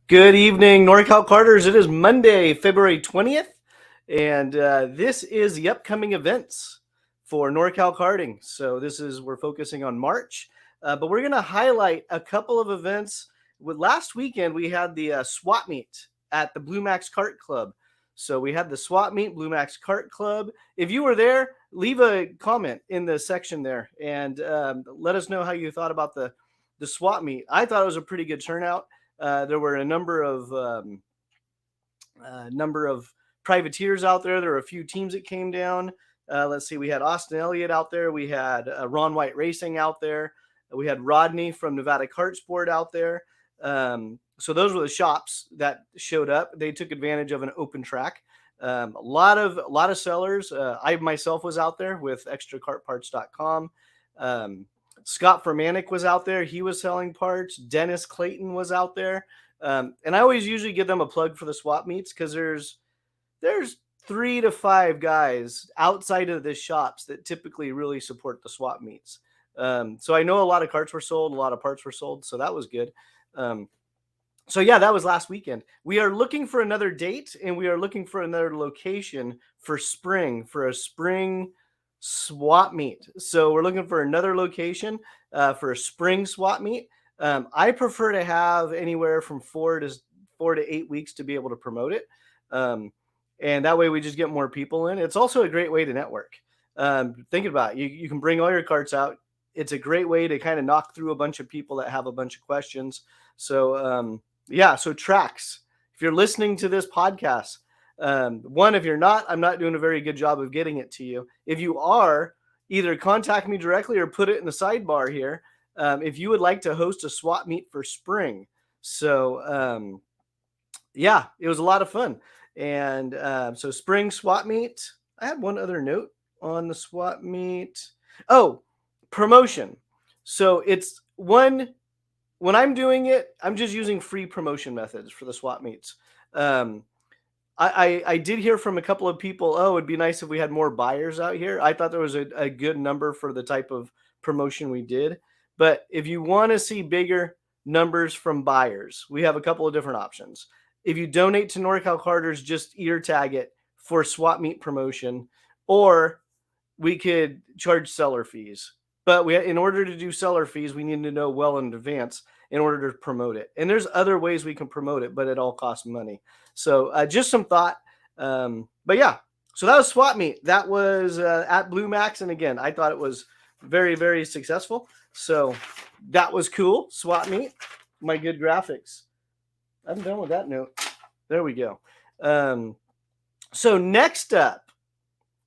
Good evening, Norcal Karters. It is Monday, February 20th, and this is the upcoming events for Norcal Karting. So we're focusing on March, but we're going to highlight a couple of events. Last weekend, we had the swap meet at the BlueMax Kart Club. So we had the swap meet, BlueMax Kart Club. If you were there, leave a comment in the section there and let us know how you thought about the swap meet. I thought it was a pretty good turnout. There were a number of privateers out there. There were a few teams that came down. Let's see, we had Austin Elliott out there. We had Ron White Racing out there. We had Rodney from Nevada Kart Sport out there. So those were the shops that showed up. They took advantage of an open track. A lot of sellers. I myself was out there with extrakartparts.com. Scott Fermanic was out there. He was selling parts. Dennis Clayton was out there. And I always usually give them a plug for the swap meets because there's 3 to 5 guys outside of the shops that typically really support the swap meets. So I know a lot of carts were sold, a lot of parts were sold, so that was good. So yeah, that was last weekend. We are looking for another date, and we are looking for another location for a spring swap meet. So we're looking for another location for a spring swap meet. I prefer to have anywhere from 4 to 8 weeks to be able to promote it. And that way we just get more people in. It's also a great way to network. Thinking about it, you can bring all your carts out. It's a great way to kind of knock through a bunch of people that have a bunch of questions. So so tracks. If you're listening to this podcast, if you're not, I'm not doing a very good job of getting it to you. If you are, either contact me directly or put it in the sidebar here. If you would like to host a swap meet for spring. So it was a lot of fun. And so spring swap meet. I had one other note on the swap meet. Oh, promotion. So it's when I'm doing it, I'm just using free promotion methods for the swap meets. I did hear from a couple of people, it'd be nice if we had more buyers out here. I thought there was a good number for the type of promotion we did. But if you want to see bigger numbers from buyers, we have a couple of different options. If you donate to Norcal Karters, just ear tag it for swap meet promotion, or we could charge seller fees. But in order to do seller fees, we need to know well in advance in order to promote it. And there's other ways we can promote it, but it all costs money. So just some thought. But yeah, so that was swap meet. That was at BlueMax. And again, I thought it was very, very successful. So that was cool. Swap meet. My good graphics. I'm done with that note. There we go. So next up,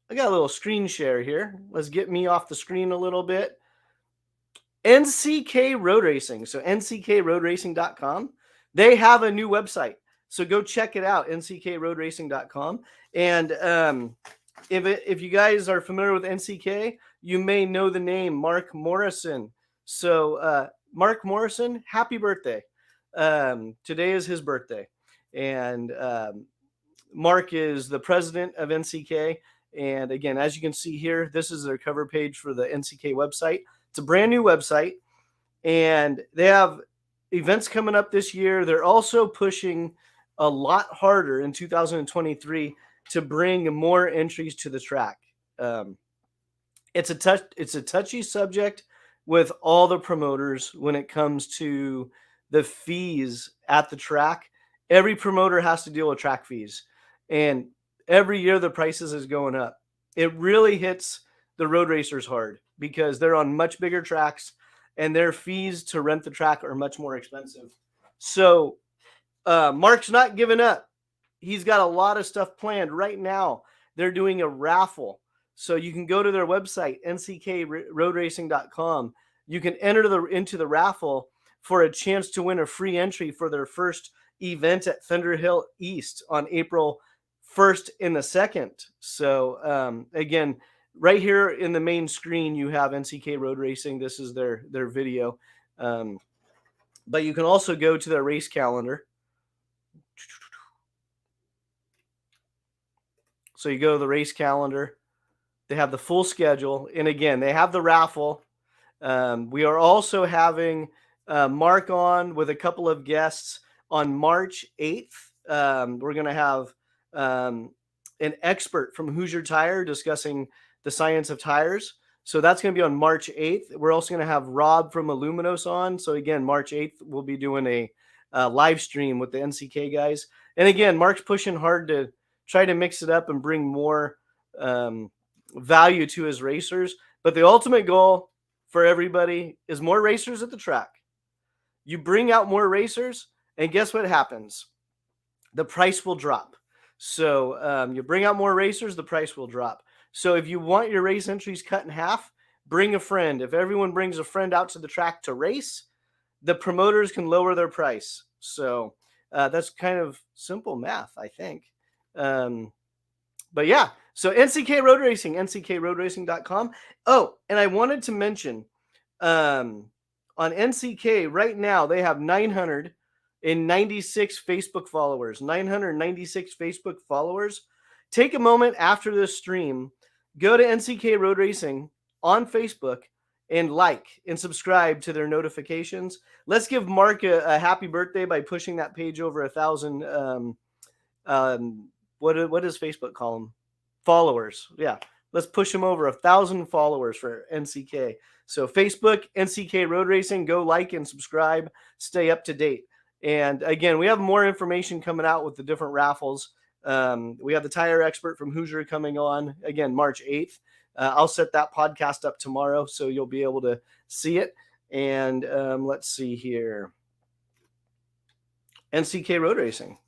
I got a little screen share here. Let's get me off the screen a little bit. NCK Road Racing. So NCKRoadRacing.com. They have a new website. So go check it out, NCKRoadRacing.com. And if you guys are familiar with NCK, you may know the name Mark Morrison. So Mark Morrison, happy birthday. Today is his birthday. And Mark is the president of NCK. And again, as you can see here, this is their cover page for the NCK website. It's a brand new website, and they have events coming up this year. They're also pushing a lot harder in 2023 to bring more entries to the track. It's a touchy subject with all the promoters when it comes to the fees at the track. Every promoter has to deal with track fees, and every year the prices is going up. It really hits the road racers hard because they're on much bigger tracks and their fees to rent the track are much more expensive. So Mark's not giving up. He's got a lot of stuff planned right now. They're doing a raffle. So you can go to their website, nckroodracing.com. You can enter into the raffle for a chance to win a free entry for their first event at Thunderhill East on April 1st and the 2nd. So again, right here in the main screen, you have NCK Road Racing. This is their video. But you can also go to their race calendar. So you go to the race calendar. They have the full schedule. And again, they have the raffle. We are also having Mark on with a couple of guests on March 8th. We're going to have an expert from Hoosier Tire discussing the science of tires. So that's going to be on March 8th. We're also going to have Rob from Aluminos on. So again, March 8th, we'll be doing a live stream with the NCK guys. And again, Mark's pushing hard to try to mix it up and bring more value to his racers. But the ultimate goal for everybody is more racers at the track. You bring out more racers, and guess what happens? The price will drop. So you bring out more racers, the price will drop. So if you want your race entries cut in half, bring a friend. If everyone brings a friend out to the track to race, the promoters can lower their price. So that's kind of simple math, I think. But yeah, so NCK Road Racing, nckroadracing.com. Oh, and I wanted to mention on NCK right now, they have 996 Facebook followers. 996 Facebook followers. Take a moment after this stream, go to NCK Road Racing on Facebook and like and subscribe to their notifications. Let's give Mark a happy birthday by pushing that page over 1,000. What does Facebook call them? Followers. Yeah. Let's push them over 1,000 followers for NCK. So Facebook, NCK Road Racing, go like and subscribe, stay up to date. And again, we have more information coming out with the different raffles. We have the tire expert from Hoosier coming on again, March 8th. I'll set that podcast up tomorrow, so you'll be able to see it. And let's see here. NCK Road Racing.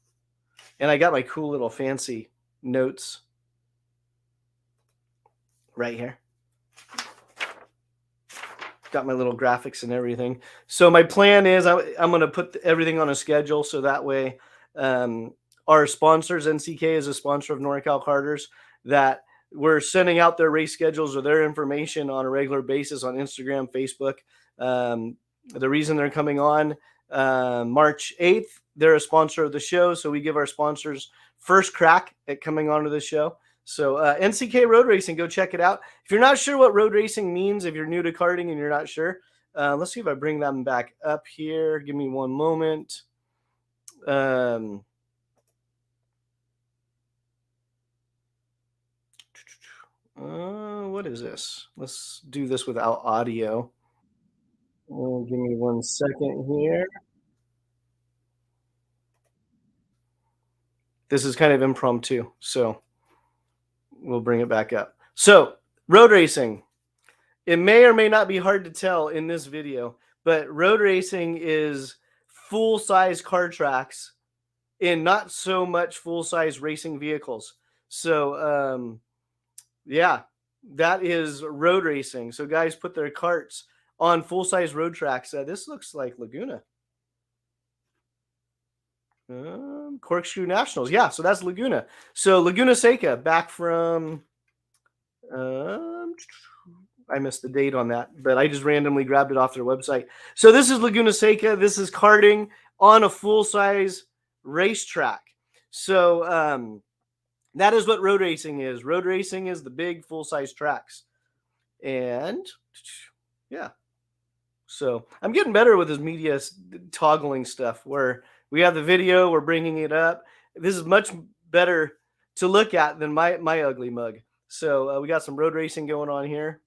And I got my cool little fancy notes right here. Got my little graphics and everything. So my plan is I'm going to put everything on a schedule so that way our sponsors, NCK is a sponsor of Norcal Karters, that we're sending out their race schedules or their information on a regular basis on Instagram, Facebook. The reason they're coming on March 8th, they're a sponsor of the show. So we give our sponsors first crack at coming onto the show. So NCK Road Racing, go check it out. If you're not sure what road racing means, if you're new to karting and you're not sure, let's see if I bring them back up here. Give me one moment. What is this? Let's do this without audio. Give me 1 second here. This is kind of impromptu, so we'll bring it back up. So, road racing. It may or may not be hard to tell in this video, but road racing is full-size car tracks in not so much full-size racing vehicles. So, yeah, that is road racing. So guys put their karts on full-size road tracks. This looks like Laguna. Corkscrew Nationals. Yeah, so that's Laguna. So Laguna Seca back from I missed the date on that, but I just randomly grabbed it off their website. So this is Laguna Seca. This is karting on a full-size racetrack. So that is what road racing is. Road racing is the big full-size tracks. And yeah. So I'm getting better with this media toggling stuff where we have the video, we're bringing it up. This is much better to look at than my ugly mug. So we got some road racing going on here,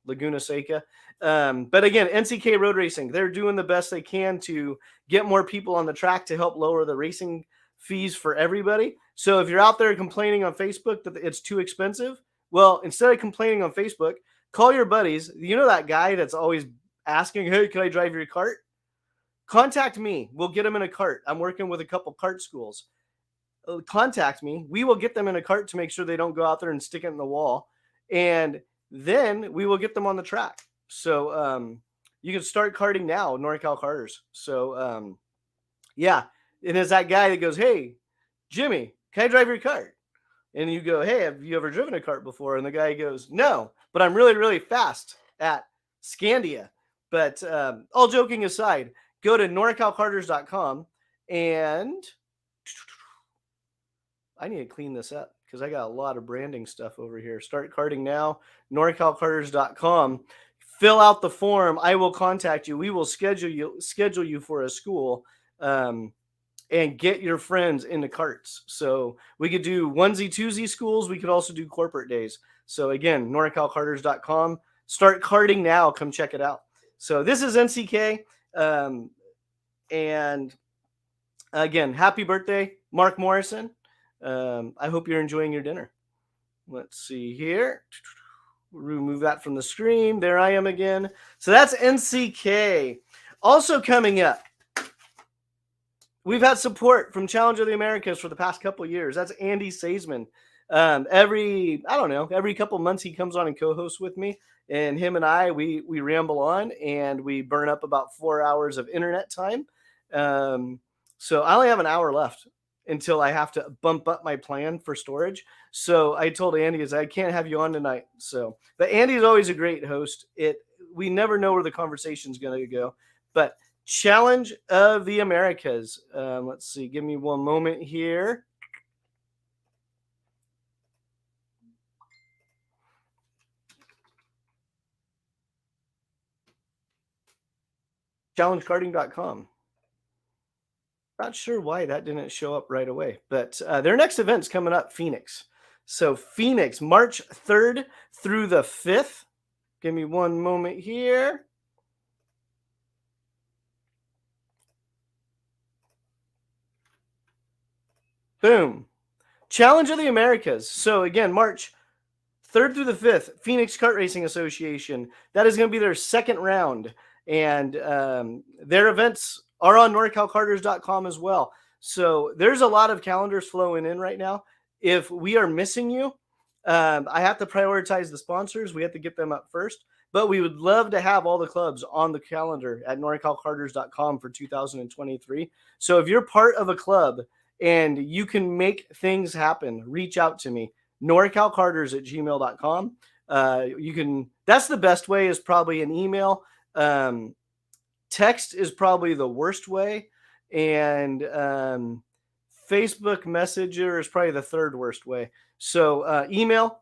Laguna Seca. But again, NCK Road Racing, they're doing the best they can to get more people on the track to help lower the racing fees for everybody. So if you're out there complaining on Facebook that it's too expensive, well, instead of complaining on Facebook, call your buddies. You know that guy that's always asking, hey, can I drive your cart? Contact me. We'll get them in a cart. I'm working with a couple kart schools. Contact me. We will get them in a cart to make sure they don't go out there and stick it in the wall. And then we will get them on the track. So you can start karting now, Norcal Karters. So yeah. And it's that guy that goes, hey, Jimmy, can I drive your cart? And you go, hey, have you ever driven a cart before? And the guy goes, no, but I'm really, really fast at Scandia. But all joking aside, go to norcalkarters.com and I need to clean this up because I got a lot of branding stuff over here. Start karting now, norcalkarters.com. Fill out the form. I will contact you. We will schedule you for a school. and get your friends into karts. So we could do onesie, twosie schools. We could also do corporate days. So again, NorcalKarters.com. Start karting now. Come check it out. So this is NCK. And again, happy birthday, Mark Morrison. I hope you're enjoying your dinner. Let's see here. Remove that from the screen. There I am again. So that's NCK. Also coming up, we've had support from Challenge of the Americas for the past couple of years. That's Andy Saisman. Every couple of months he comes on and co-hosts with me, and him and I, we ramble on and we burn up about 4 hours of internet time. So I only have an hour left until I have to bump up my plan for storage. So I told Andy, I can't have you on tonight. So, but Andy's always a great host. We never know where the conversation's going to go, but Challenge of the Americas. Let's see. Give me one moment here. ChallengeKarting.com. Not sure why that didn't show up right away, but their next event's coming up, Phoenix. So Phoenix, March 3rd through the 5th. Give me one moment here. Boom. Challenge of the Americas. So again, March 3rd through the 5th, Phoenix Kart Racing Association. That is going to be their second round. And their events are on NorcalKarters.com as well. So there's a lot of calendars flowing in right now. If we are missing you, I have to prioritize the sponsors. We have to get them up first. But we would love to have all the clubs on the calendar at NorcalKarters.com for 2023. So if you're part of a club and you can make things happen, reach out to me. NorcalKarters@gmail.com. You can. That's the best way. Is probably an email. Text is probably the worst way, and Facebook Messenger is probably the third worst way. So email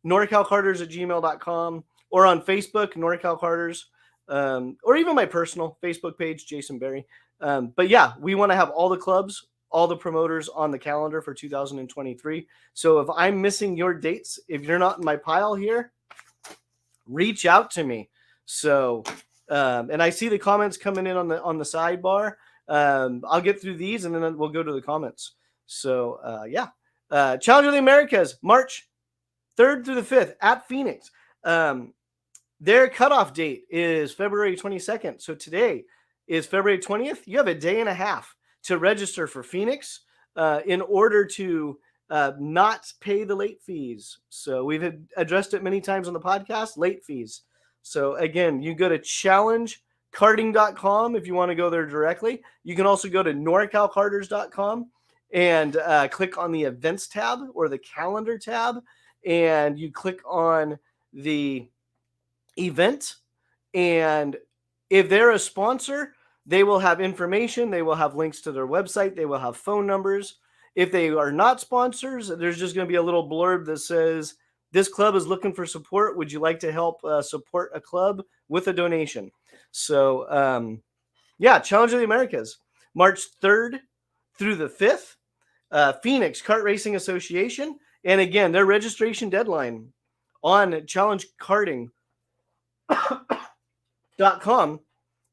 NorcalKarters@gmail.com, or on Facebook, NorCal Karters, or even my personal Facebook page, Jason Berry. But yeah, we want to have all the clubs, all the promoters on the calendar for 2023. So if I'm missing your dates, if you're not in my pile here, reach out to me. So, and I see the comments coming in on the sidebar. I'll get through these and then we'll go to the comments. So, yeah. Challenge of the Americas, March 3rd through the 5th at Phoenix. Their cutoff date is February 22nd. So today is February 20th. You have a day and a half to register for Phoenix in order to not pay the late fees. So we've addressed it many times on the podcast, late fees. So again, you go to challengekarting.com if you want to go there directly. You can also go to norcalkarters.com and click on the events tab or the calendar tab, and you click on the event. And if they're a sponsor, they will have information. They will have links to their website. They will have phone numbers. If they are not sponsors, there's just going to be a little blurb that says, this club is looking for support. Would you like to help support a club with a donation? So, yeah, Challenge of the Americas, March 3rd through the 5th, Phoenix Kart Racing Association. And again, their registration deadline on challengekarting.com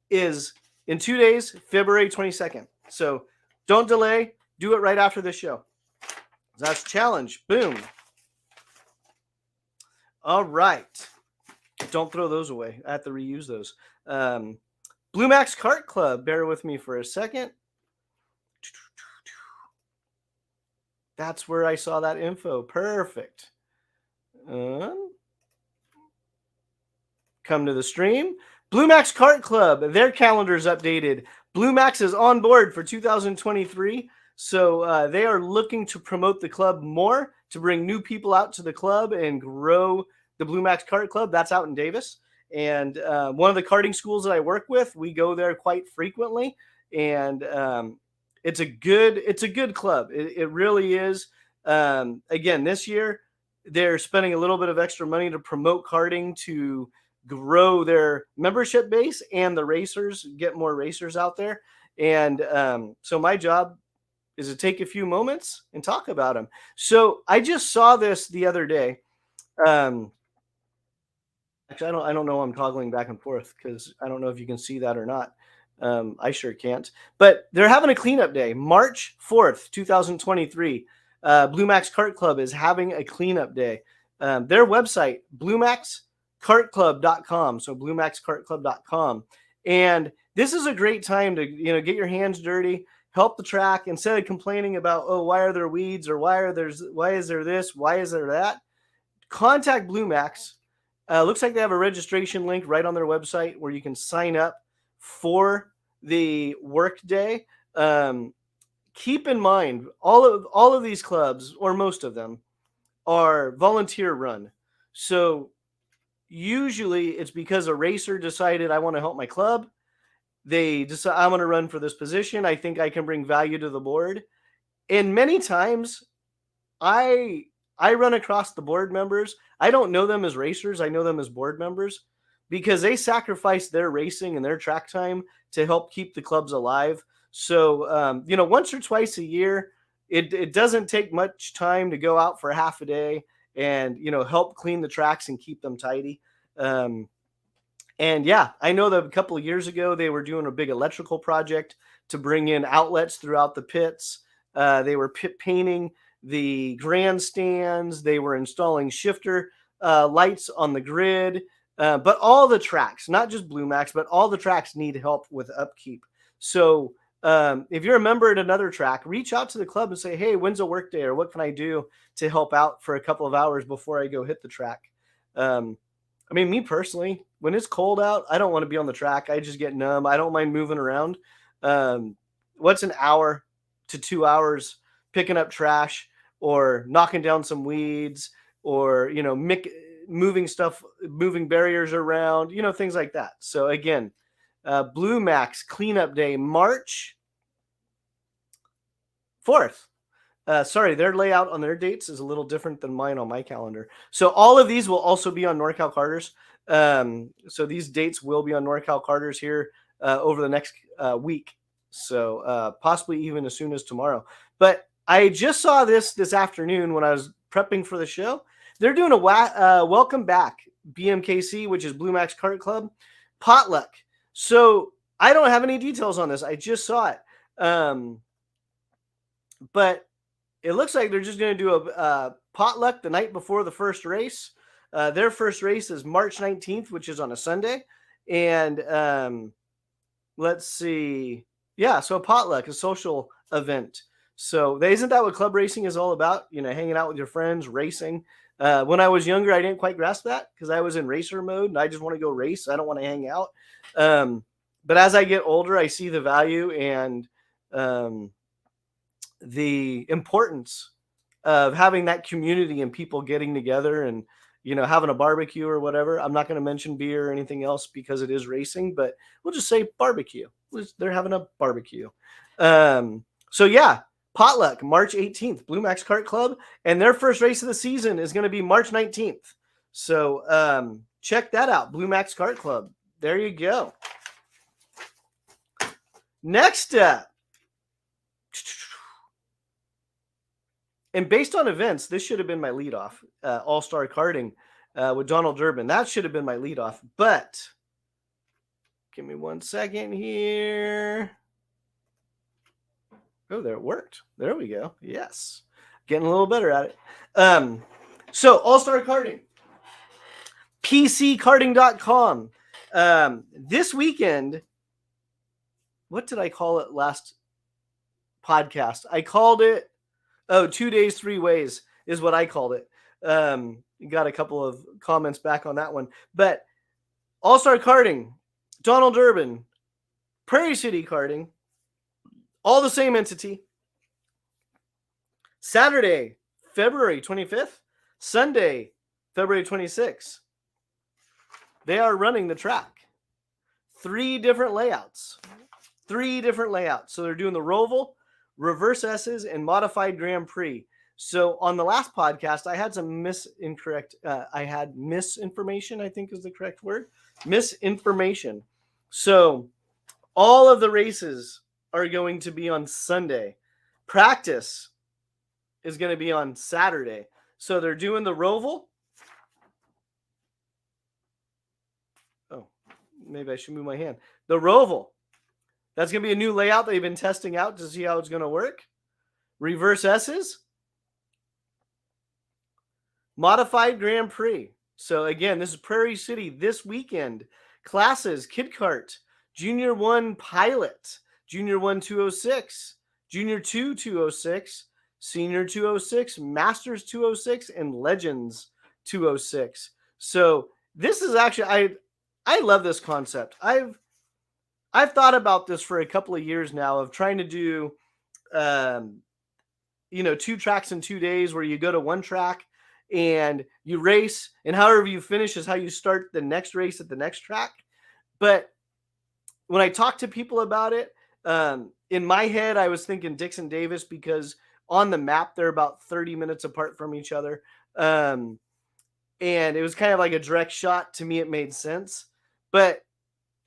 is in 2 days, February 22nd. So don't delay. Do it right after this show. That's Challenge. Boom. All right. Don't throw those away. I have to reuse those. BlueMax Kart Club. Bear with me for a second. That's where I saw that info. Perfect. Come to the stream. BlueMax Kart Club. Their calendar is updated. BlueMax is on board for 2023. So they are looking to promote the club more, to bring new people out to the club and grow the BlueMax Kart Club. That's out in Davis. And one of the karting schools that I work with, we go there quite frequently. And it's a good club. It really is. Again, this year, they're spending a little bit of extra money to promote karting, to grow their membership base and the racers, get more racers out there. And so my job is to take a few moments and talk about them. So I just saw this the other day. Actually, I don't know why I'm toggling back and forth because I don't know if you can see that or not. I sure can't. But they're having a cleanup day, March 4th, 2023. BlueMax Kart Club is having a cleanup day. Their website, BlueMaxKartClub.com. So BlueMaxKartClub.com. And this is a great time to get your hands dirty, help the track instead of complaining about, oh, why are there weeds, or why is there this, why is there that? Contact BlueMax. Looks like they have a registration link right on their website where you can sign up for the work day. Keep in mind, all of these clubs, or most of them, are volunteer run. So usually it's because a racer decided, I want to help my club. They decide, I'm going to run for this position. I think I can bring value to the board. And many times I run across the board members. I don't know them as racers. I know them as board members because they sacrifice their racing and their track time to help keep the clubs alive. So, once or twice a year, it doesn't take much time to go out for half a day and, help clean the tracks and keep them tidy. And yeah, I know that a couple of years ago, they were doing a big electrical project to bring in outlets throughout the pits. They were pit painting the grandstands. They were installing shifter lights on the grid. But all the tracks, not just BlueMax, but all the tracks need help with upkeep. So if you're a member at another track, reach out to the club and say, hey, when's a work day, or what can I do to help out for a couple of hours before I go hit the track? Me personally, when it's cold out, I don't want to be on the track. I just get numb. I don't mind moving around. What's an hour to 2 hours picking up trash or knocking down some weeds or, moving barriers around, things like that. So again, BlueMax cleanup day, March 4th. Sorry, their layout on their dates is a little different than mine on my calendar. So all of these will also be on Norcal Karters. So these dates will be on Norcal Karters here over the next week. So possibly even as soon as tomorrow. But I just saw this afternoon when I was prepping for the show. They're doing a welcome back BMKC, which is BlueMax Kart Club, potluck. So I don't have any details on this. I just saw it. But it looks like they're just going to do a potluck the night before the first race. Their first race is March 19th, which is on a Sunday. And let's see. Yeah, so a potluck, a social event. So isn't that what club racing is all about? Hanging out with your friends, racing. When I was younger, I didn't quite grasp that because I was in racer mode and I just want to go race. I don't want to hang out. But as I get older, I see the value and the importance of having that community and people getting together and, having a barbecue or whatever. I'm not going to mention beer or anything else because it is racing, but we'll just say barbecue. They're having a barbecue. So yeah, potluck, March 18th, BlueMax Kart Club. And their first race of the season is going to be March 19th. So check that out, BlueMax Kart Club. There you go. Next up. And based on events, this should have been my leadoff. All-Star Karting with Donald Durbin. That should have been my leadoff. But give me 1 second here. Oh, there it worked. There we go. Yes. Getting a little better at it. So All-Star Karting. PCKarting.com. This weekend, what did I call it last podcast? I called it 2 days, 3 ways is what I called it. Got a couple of comments back on that one. But All-Star Karting, Donald Durbin, Prairie City Karting, all the same entity. Saturday, February 25th. Sunday, February 26th. They are running the track. 3 different layouts. So they're doing the Roval, Reverse S's, and Modified Grand Prix. So on the last podcast, I had some misinformation, I think is the correct word. Misinformation. So all of the races are going to be on Sunday. Practice is going to be on Saturday. So they're doing the Roval. Oh, maybe I should move my hand. The Roval. That's going to be a new layout they've been testing out to see how it's going to work. Reverse S's. Modified Grand Prix. So again, this is Prairie City this weekend. Classes, Kid Kart, Junior 1 Pilot, Junior 1 206, Junior 2 206, Senior 206, Masters 206, and Legends 206. So this is actually, I love this concept. I've thought about this for a couple of years now of trying to do, 2 tracks in 2 days where you go to one track and you race, and however you finish is how you start the next race at the next track. But when I talk to people about it, in my head, I was thinking Dixon Davis because on the map, they're about 30 minutes apart from each other. And it was kind of like a direct shot. To me, it made sense. But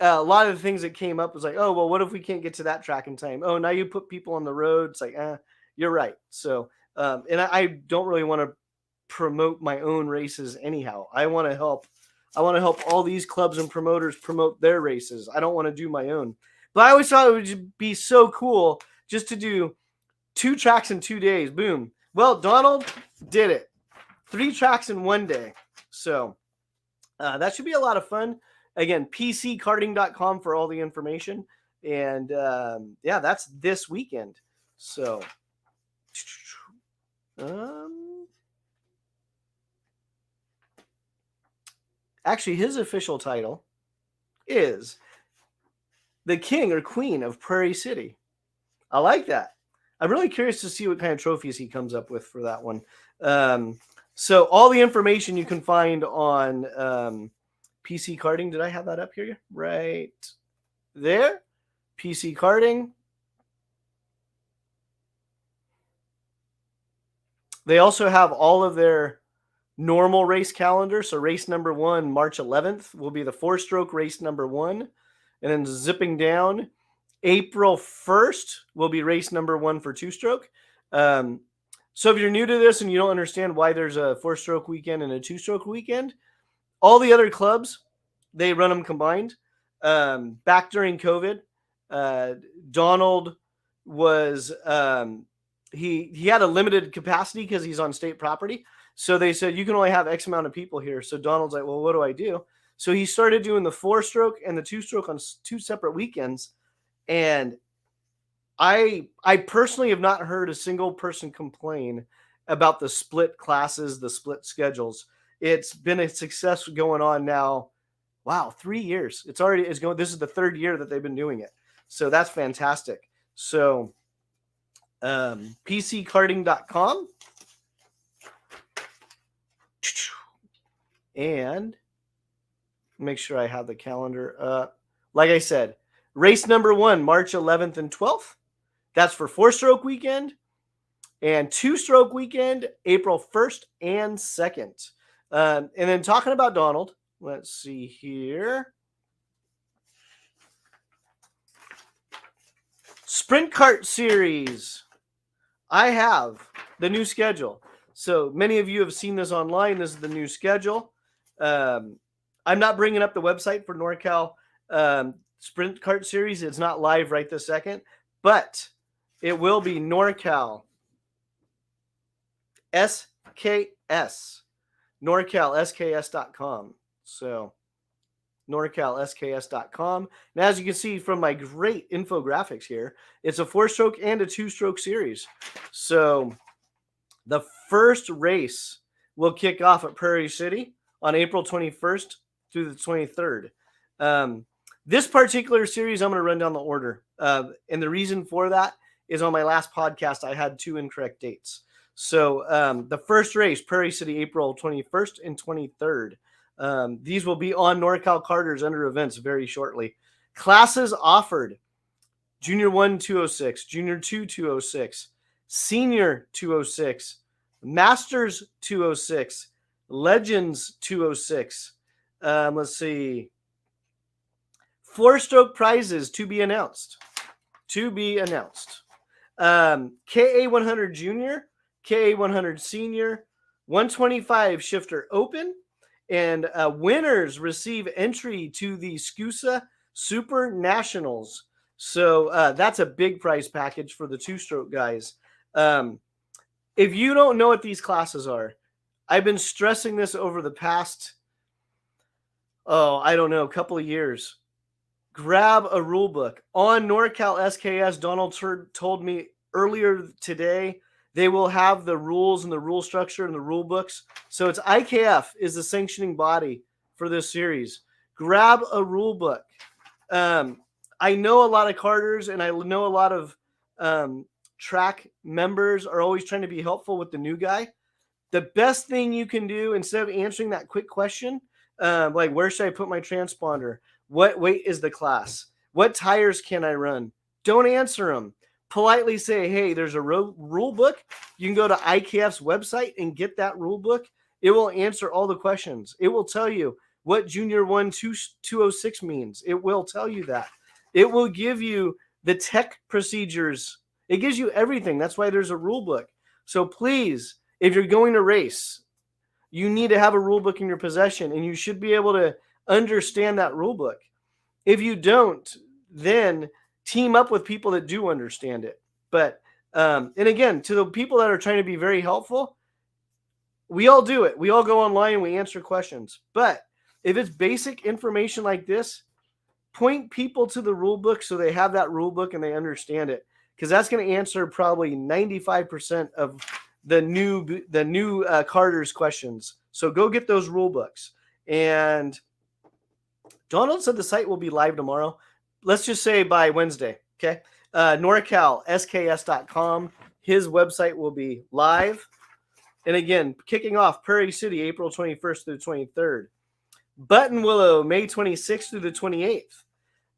a lot of the things that came up was like, oh, well, what if we can't get to that track in time? Oh, now you put people on the road. It's like, you're right. So, and I don't really want to promote my own races anyhow. I want to help all these clubs and promoters promote their races. I don't want to do my own. But I always thought it would be so cool just to do 2 tracks in 2 days. Boom. Well, Donald did it. 3 tracks in 1 day. So that should be a lot of fun. Again, pckarting.com for all the information. And that's this weekend. So actually, his official title is the King or Queen of Prairie City. I like that. I'm really curious to see what kind of trophies he comes up with for that one. So all the information you can find on PC Karting. Did I have that up here? Right there. PC Karting. They also have all of their normal race calendar. So race number 1, March 11th, will be the 4-stroke race number 1. And then zipping down, April 1st will be race number 1 for 2-stroke. So if you're new to this and you don't understand why there's a 4-stroke weekend and a 2-stroke weekend, all the other clubs, they run them combined. Back during COVID, Donald was he had a limited capacity because he's on state property. So they said, you can only have X amount of people here. So Donald's like, well, what do I do? So he started doing the 4-stroke and the 2-stroke on 2 separate weekends. And I personally have not heard a single person complain about the split classes, the split schedules. It's been a success going on now. Wow, 3 years. It's going. This is the 3rd year that they've been doing it. So that's fantastic. So pckarting.com. And make sure I have the calendar up. Like I said, race number 1, March 11th and 12th. That's for 4-stroke weekend. And 2-stroke weekend, April 1st and 2nd. And then talking about Donald, let's see here. Sprint Kart Series. I have the new schedule. So many of you have seen this online. This is the new schedule. I'm not bringing up the website for Norcal Sprint Kart Series. It's not live right this second, but it will be Norcal SKS. NorcalSKS.com. So NorcalSKS.com. And as you can see from my great infographics here, it's a 4-stroke and a 2-stroke series. So the first race will kick off at Prairie City on April 21st through the 23rd. This particular series, I'm going to run down the order. And the reason for that is on my last podcast, I had 2 incorrect dates. So the first race, Prairie City, April 21st and 23rd. These will be on Norcal Karters under events very shortly. Classes offered: Junior 1 206, Junior 2 206, Senior 206, Masters 206, Legends 206. Let's see. 4-stroke prizes to be announced. KA 100 Junior, KA 100 Senior, 125 Shifter Open, and winners receive entry to the SCUSA Super Nationals. So that's a big prize package for the two-stroke guys. If you don't know what these classes are, I've been stressing this over the past, I don't know, couple of years. Grab a rule book. On NorCal SKS, Donald told me earlier today they will have the rules and the rule structure and the rule books. So it's IKF is the sanctioning body for this series. Grab a rule book. I know a lot of karters and I know a lot of track members are always trying to be helpful with the new guy. The best thing you can do instead of answering that quick question, like where should I put my transponder? What weight is the class? What tires can I run? Don't answer them. Politely say, hey, there's a rule book. You can go to IKF's website and get that rule book. It will answer all the questions. It will tell you what Junior 1 206 means. It will tell you that. It will give you the tech procedures. It gives you everything. That's why there's a rule book. So please, if you're going to race, you need to have a rule book in your possession, and you should be able to understand that rule book. If you don't, then team up with people that do understand it. But and again, to the people that are trying to be very helpful, we all do it. We all go online and we answer questions. But if it's basic information like this, point people to the rule book so they have that rule book and they understand it, because that's going to answer probably 95% of the new Karters questions. So go get those rule books. And Donald said the site will be live tomorrow. Let's just say by Wednesday. Okay. NorCalSKS.com. His website will be live. And again, kicking off Prairie City, April 21st through the 23rd. Buttonwillow, May 26th through the 28th.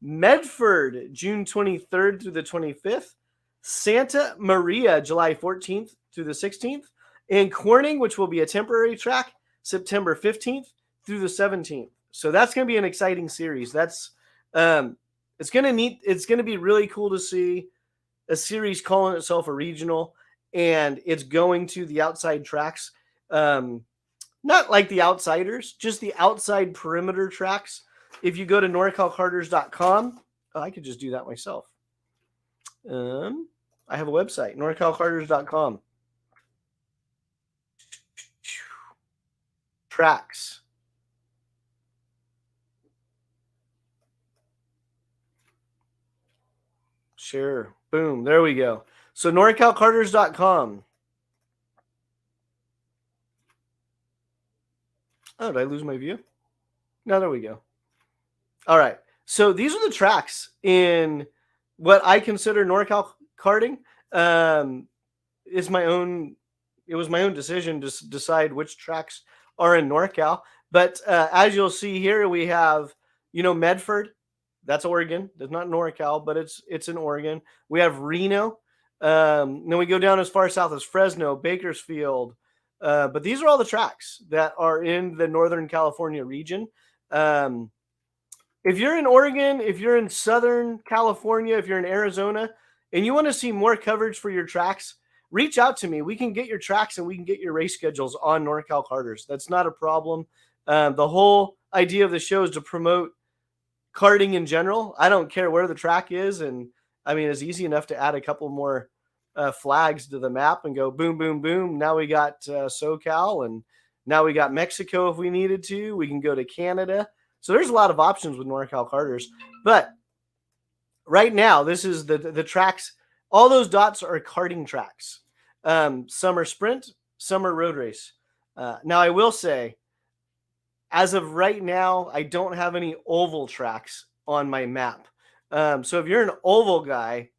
Medford, June 23rd through the 25th. Santa Maria, July 14th through the 16th. And Corning, which will be a temporary track, September 15th through the 17th. So that's going to be an exciting series. That's it's going to be really cool to see a series calling itself a regional, and it's going to the outside tracks. Not like the outsiders, just the outside perimeter tracks. If you go to norcalkarters.com, I could just do that myself. I have a website, norcalkarters.com. Tracks. Sure. Boom. There we go. So norcalkarters.com. Oh, did I lose my view? No, there we go. All right. So these are the tracks in what I consider NorCal karting. It was my own decision to decide which tracks are in NorCal. But as you'll see here, we have, Medford. That's Oregon. That's not NorCal, but it's in Oregon. We have Reno. Then we go down as far south as Fresno, Bakersfield. But these are all the tracks that are in the Northern California region. If you're in Oregon, if you're in Southern California, if you're in Arizona, and you want to see more coverage for your tracks, reach out to me. We can get your tracks and we can get your race schedules on NorCal Karters. That's not a problem. The whole idea of the show is to promote karting in general. I don't care where the track is. And I mean, it's easy enough to add a couple more flags to the map and go boom, boom, boom. Now we got SoCal, and now we got Mexico if we needed to. We can go to Canada. So there's a lot of options with NorCal Karters. But right now, this is the tracks. All those dots are karting tracks. Some are sprint, some are road race. Now, I will say, as of right now, I don't have any oval tracks on my map. So if you're an oval guy,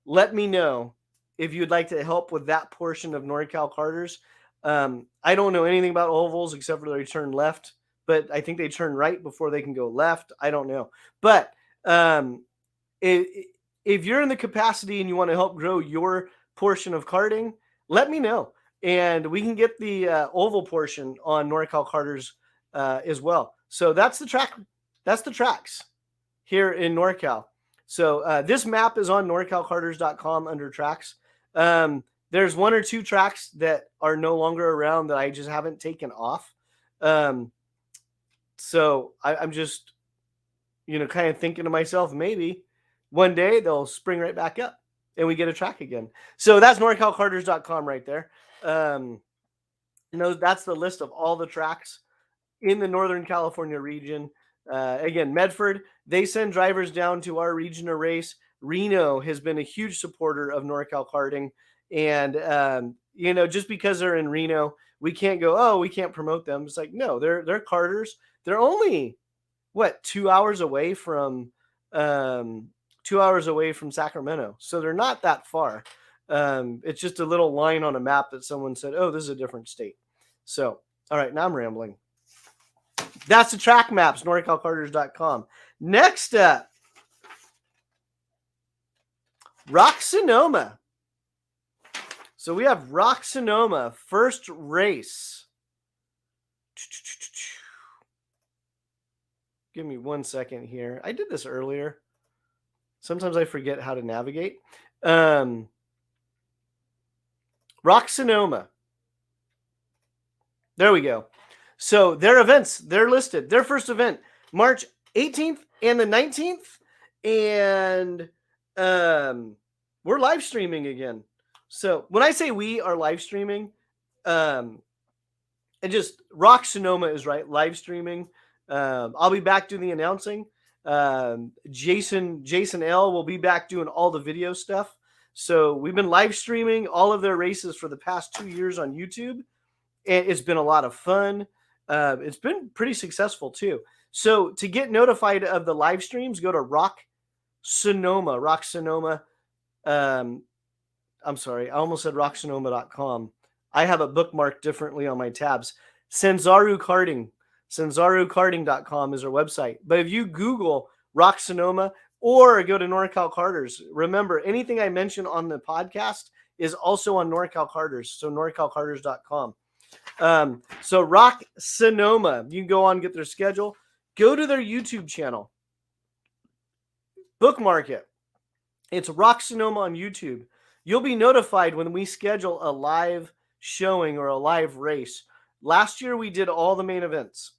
let me know if you'd like to help with that portion of NorCal Karters. I don't know anything about ovals except for they turn left, but I think they turn right before they can go left. I don't know. But if you're in the capacity and you want to help grow your portion of karting, let me know. And we can get the oval portion on NorCal Karters as well. So that's the track. That's the tracks here in NorCal. So this map is on NorcalKarters.com under tracks. There's 1 or 2 tracks that are no longer around that I just haven't taken off. So I'm just, kind of thinking to myself, maybe one day they'll spring right back up and we get a track again. So that's NorcalKarters.com right there. That's the list of all the tracks in the Northern California region. Again, Medford, they send drivers down to our region to race. Reno has been a huge supporter of NorCal Karting. And, just because they're in Reno, we can't go, oh, we can't promote them. It's like, no, they're karters. They're only, 2 hours away from 2 hours away from Sacramento. So they're not that far. It's just a little line on a map that someone said, oh, this is a different state. So, all right, now I'm rambling. That's the track maps, NorcalKarters.com. Next up, Rock Sonoma. So we have Rock Sonoma, first race. Give me 1 second here. I did this earlier. Sometimes I forget how to navigate. Rock Sonoma. There we go. So their events, they're listed. Their first event, March 18th and the 19th. And we're live streaming again. So when I say we are live streaming, and just Rock Sonoma is right, live streaming. I'll be back doing the announcing. Jason L will be back doing all the video stuff. So we've been live streaming all of their races for the past 2 years on YouTube. And it's been a lot of fun. It's been pretty successful too. So to get notified of the live streams, go to Rock Sonoma. I'm sorry, I almost said rocksonoma.com. I have it bookmarked differently on my tabs. Sanzaru Karting. SanzaruKarting.com is our website. But if you Google Rock Sonoma or go to Norcal Karters, remember anything I mention on the podcast is also on Norcal Karters. So NorcalKarters.com. So Rock Sonoma, you can go on and get their schedule. Go to their YouTube channel. Bookmark it. It's Rock Sonoma on YouTube. You'll be notified when we schedule a live showing or a live race. Last year, we did all the main events.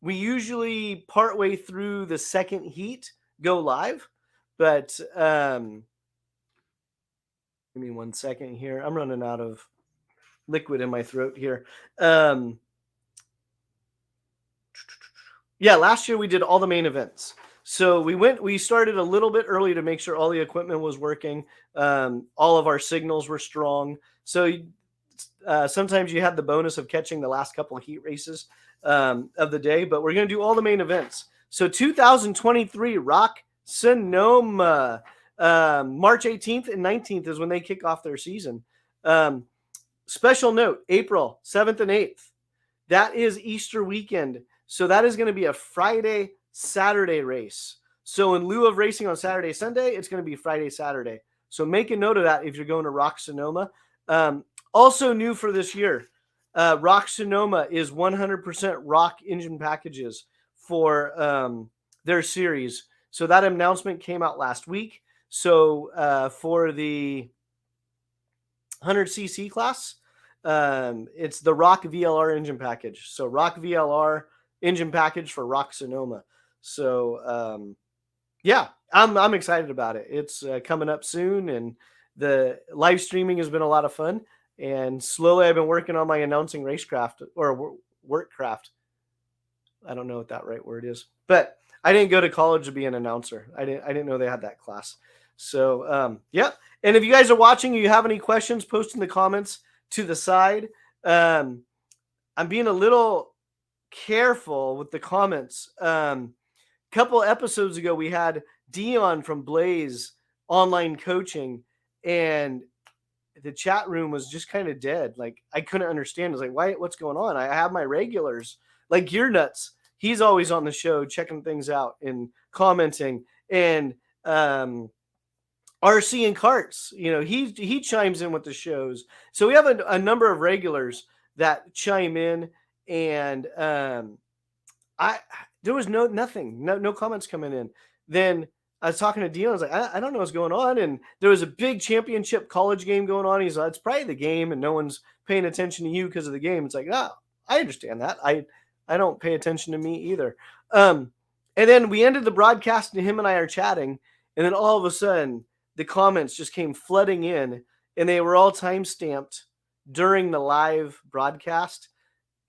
We usually partway through the second heat go live, but give me 1 second here. I'm running out of liquid in my throat here. Last year we did all the main events. So we started a little bit early to make sure all the equipment was working. All of our signals were strong. So sometimes you had the bonus of catching the last couple of heat races of the day, but we're going to do all the main events. So 2023 Rock Sonoma, March 18th and 19th is when they kick off their season. Special note, April 7th and 8th. That is Easter weekend. So that is going to be a Friday, Saturday race. So in lieu of racing on Saturday, Sunday, it's going to be Friday, Saturday. So make a note of that if you're going to Rock Sonoma. Also new for this year, Rock Sonoma is 100% Rock engine packages for their series. So that announcement came out last week. So for the 100cc class, it's the Rock VLR engine package. So Rock VLR engine package for Rock Sonoma. So I'm excited about it. It's coming up soon, and the live streaming has been a lot of fun. And slowly I've been working on my announcing racecraft or workcraft. I don't know what that right word is, but I didn't go to college to be an announcer. I didn't know they had that class. So, And if you guys are watching, you have any questions, post in the comments to the side. I'm being a little careful with the comments. Couple episodes ago, we had Dion from Blaze Online Coaching, and the chat room was just kind of dead. Like, I couldn't understand. I was like, what's going on? I have my regulars, like Gear Nuts. He's always on the show, checking things out and commenting. And RC and Karts, he chimes in with the shows. So we have a number of regulars that chime in, and there was no comments coming in. then I was talking to Dion. I was like, I don't know what's going on. And there was a big championship college game going on. He's like, it's probably the game, and no one's paying attention to you because of the game. It's like, I understand that. I don't pay attention to me either. And then we ended the broadcast, and him and I are chatting. And then all of a sudden, the comments just came flooding in, and they were all time stamped during the live broadcast.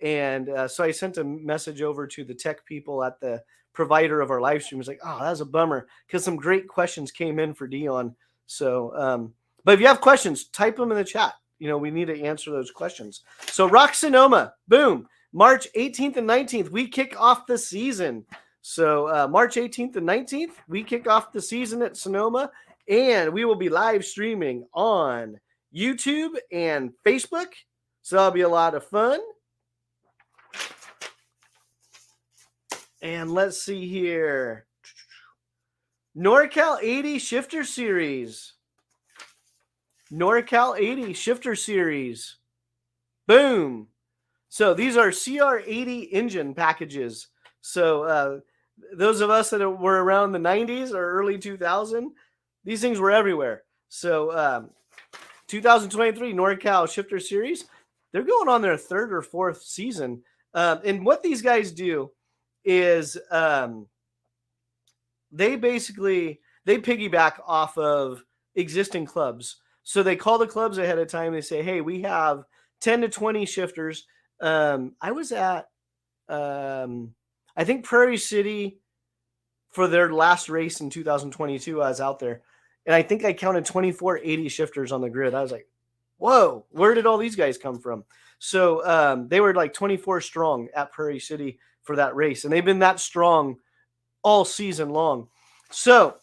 And so I sent a message over to the tech people at the provider of our live stream. It's like, oh, that was a bummer, because some great questions came in for Dion. So, but if you have questions, type them in the chat. We need to answer those questions. So Rock Sonoma, boom, March 18th and 19th, we kick off the season. So March 18th and 19th, we kick off the season at Sonoma, and we will be live streaming on YouTube and Facebook. So that'll be a lot of fun. And let's see here. NorCal 80 Shifter Series. NorCal 80 Shifter Series. Boom. So these are CR80 engine packages. So those of us that were around the 90s or early 2000, these things were everywhere. So 2023 NorCal Shifter Series, they're going on their third or fourth season. And what these guys do is they piggyback off of existing clubs. So they call the clubs ahead of time. They say, hey, we have 10 to 20 shifters. I was at, I think Prairie City for their last race in 2022. I was out there, and I think I counted 24 80 shifters on the grid. I was like, whoa, where did all these guys come from? So they were like 24 strong at Prairie City for that race, and they've been that strong all season long. So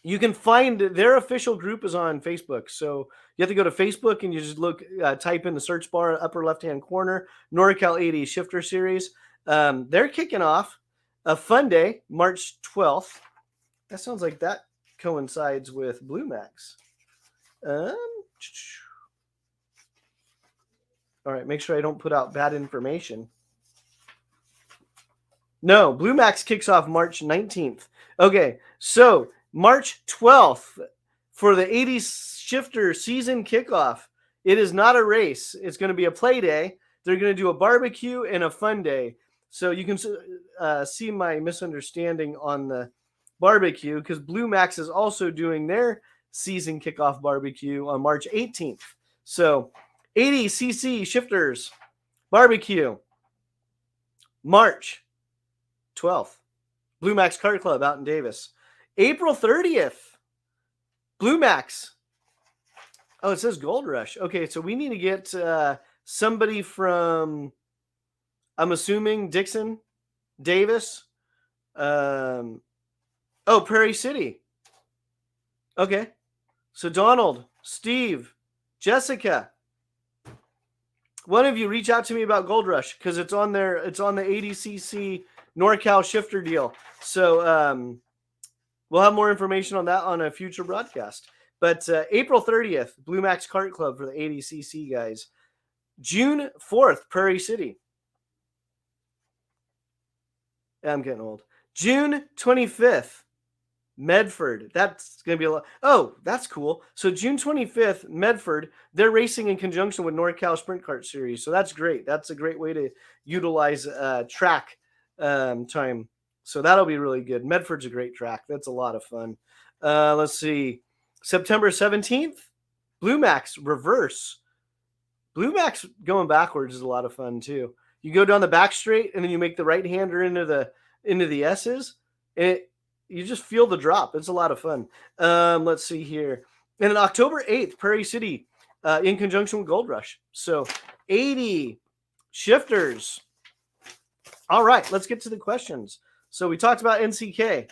you can find their official group is on Facebook. So you have to go to Facebook and you just type in the search bar, upper left-hand corner, NorCal 80 Shifter Series. They're kicking off a fun day, March 12th. That sounds like that coincides with BlueMax. All right, make sure I don't put out bad information. No, BlueMax kicks off March 19th. Okay, so March 12th for the 80 Shifter season kickoff. It is not a race. It's going to be a play day. They're going to do a barbecue and a fun day. So you can see my misunderstanding on the barbecue, because BlueMax is also doing their season kickoff barbecue on March 18th. So 80cc Shifters barbecue, March 12th. BlueMax Kart Club out in Davis. April 30th, BlueMax. Oh, it says Gold Rush. Okay, so we need to get somebody from, I'm assuming, Dixon, Davis. Prairie City. Okay. So Donald, Steve, Jessica, one of you reach out to me about Gold Rush, because it's on there. It's on the 80cc NorCal Shifter deal. So we'll have more information on that on a future broadcast. But April 30th, BlueMax Kart Club for the 80cc guys. June 4th, Prairie City. I'm getting old. June 25th, Medford. That's going to be a lot. Oh, that's cool. So June 25th, Medford, they're racing in conjunction with NorCal Sprint Kart Series. So that's great. That's a great way to utilize track time. So that'll be really good. Medford's a great track. That's a lot of fun. Let's see. September 17th, BlueMax Reverse. BlueMax going backwards is a lot of fun too. You go down the back straight, and then you make the right hander into the S's, and you just feel the drop. It's a lot of fun. Let's see here. And then October 8th, Prairie City, in conjunction with Gold Rush. So 80 shifters. All right, let's get to the questions. So we talked about NCK.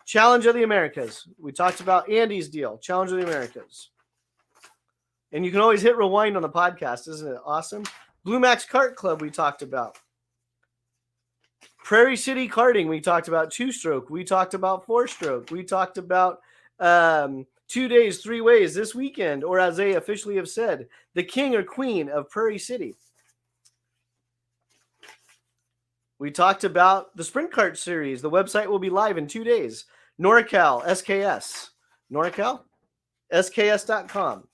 Challenge of the Americas. We talked about Andy's deal, Challenge of the Americas. And you can always hit rewind on the podcast. Isn't it awesome? BlueMax Kart Club we talked about. Prairie City Karting, we talked about 2-stroke. We talked about 4-stroke. We talked about 2 days, 3 ways this weekend, or as they officially have said, the king or queen of Prairie City. We talked about the Sprint Kart series. The website will be live in 2 days. Norcal, SKS. Norcal, SKS.com.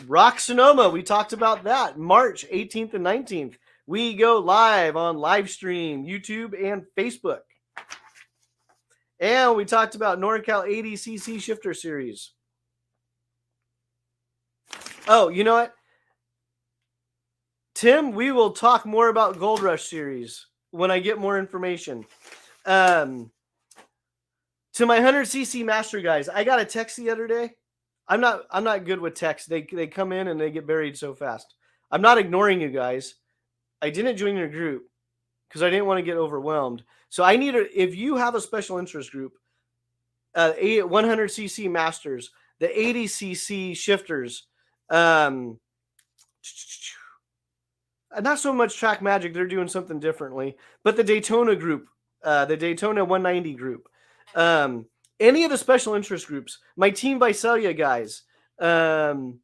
Rock Sonoma, we talked about that. March 18th and 19th. We go live on live stream, YouTube, and Facebook. And we talked about NorCal 80cc shifter series. Oh, you know what? Tim, we will talk more about Gold Rush series when I get more information. To my 100cc master guys, I got a text the other day. I'm not good with text. They come in and they get buried so fast. I'm not ignoring you guys. I didn't join your group because I didn't want to get overwhelmed. So I need if you have a special interest group, 100cc masters, the 80cc shifters, not so much Track Magic. They're doing something differently, but the Daytona group, the Daytona 190 group, any of the special interest groups, my Team Visalia guys. There's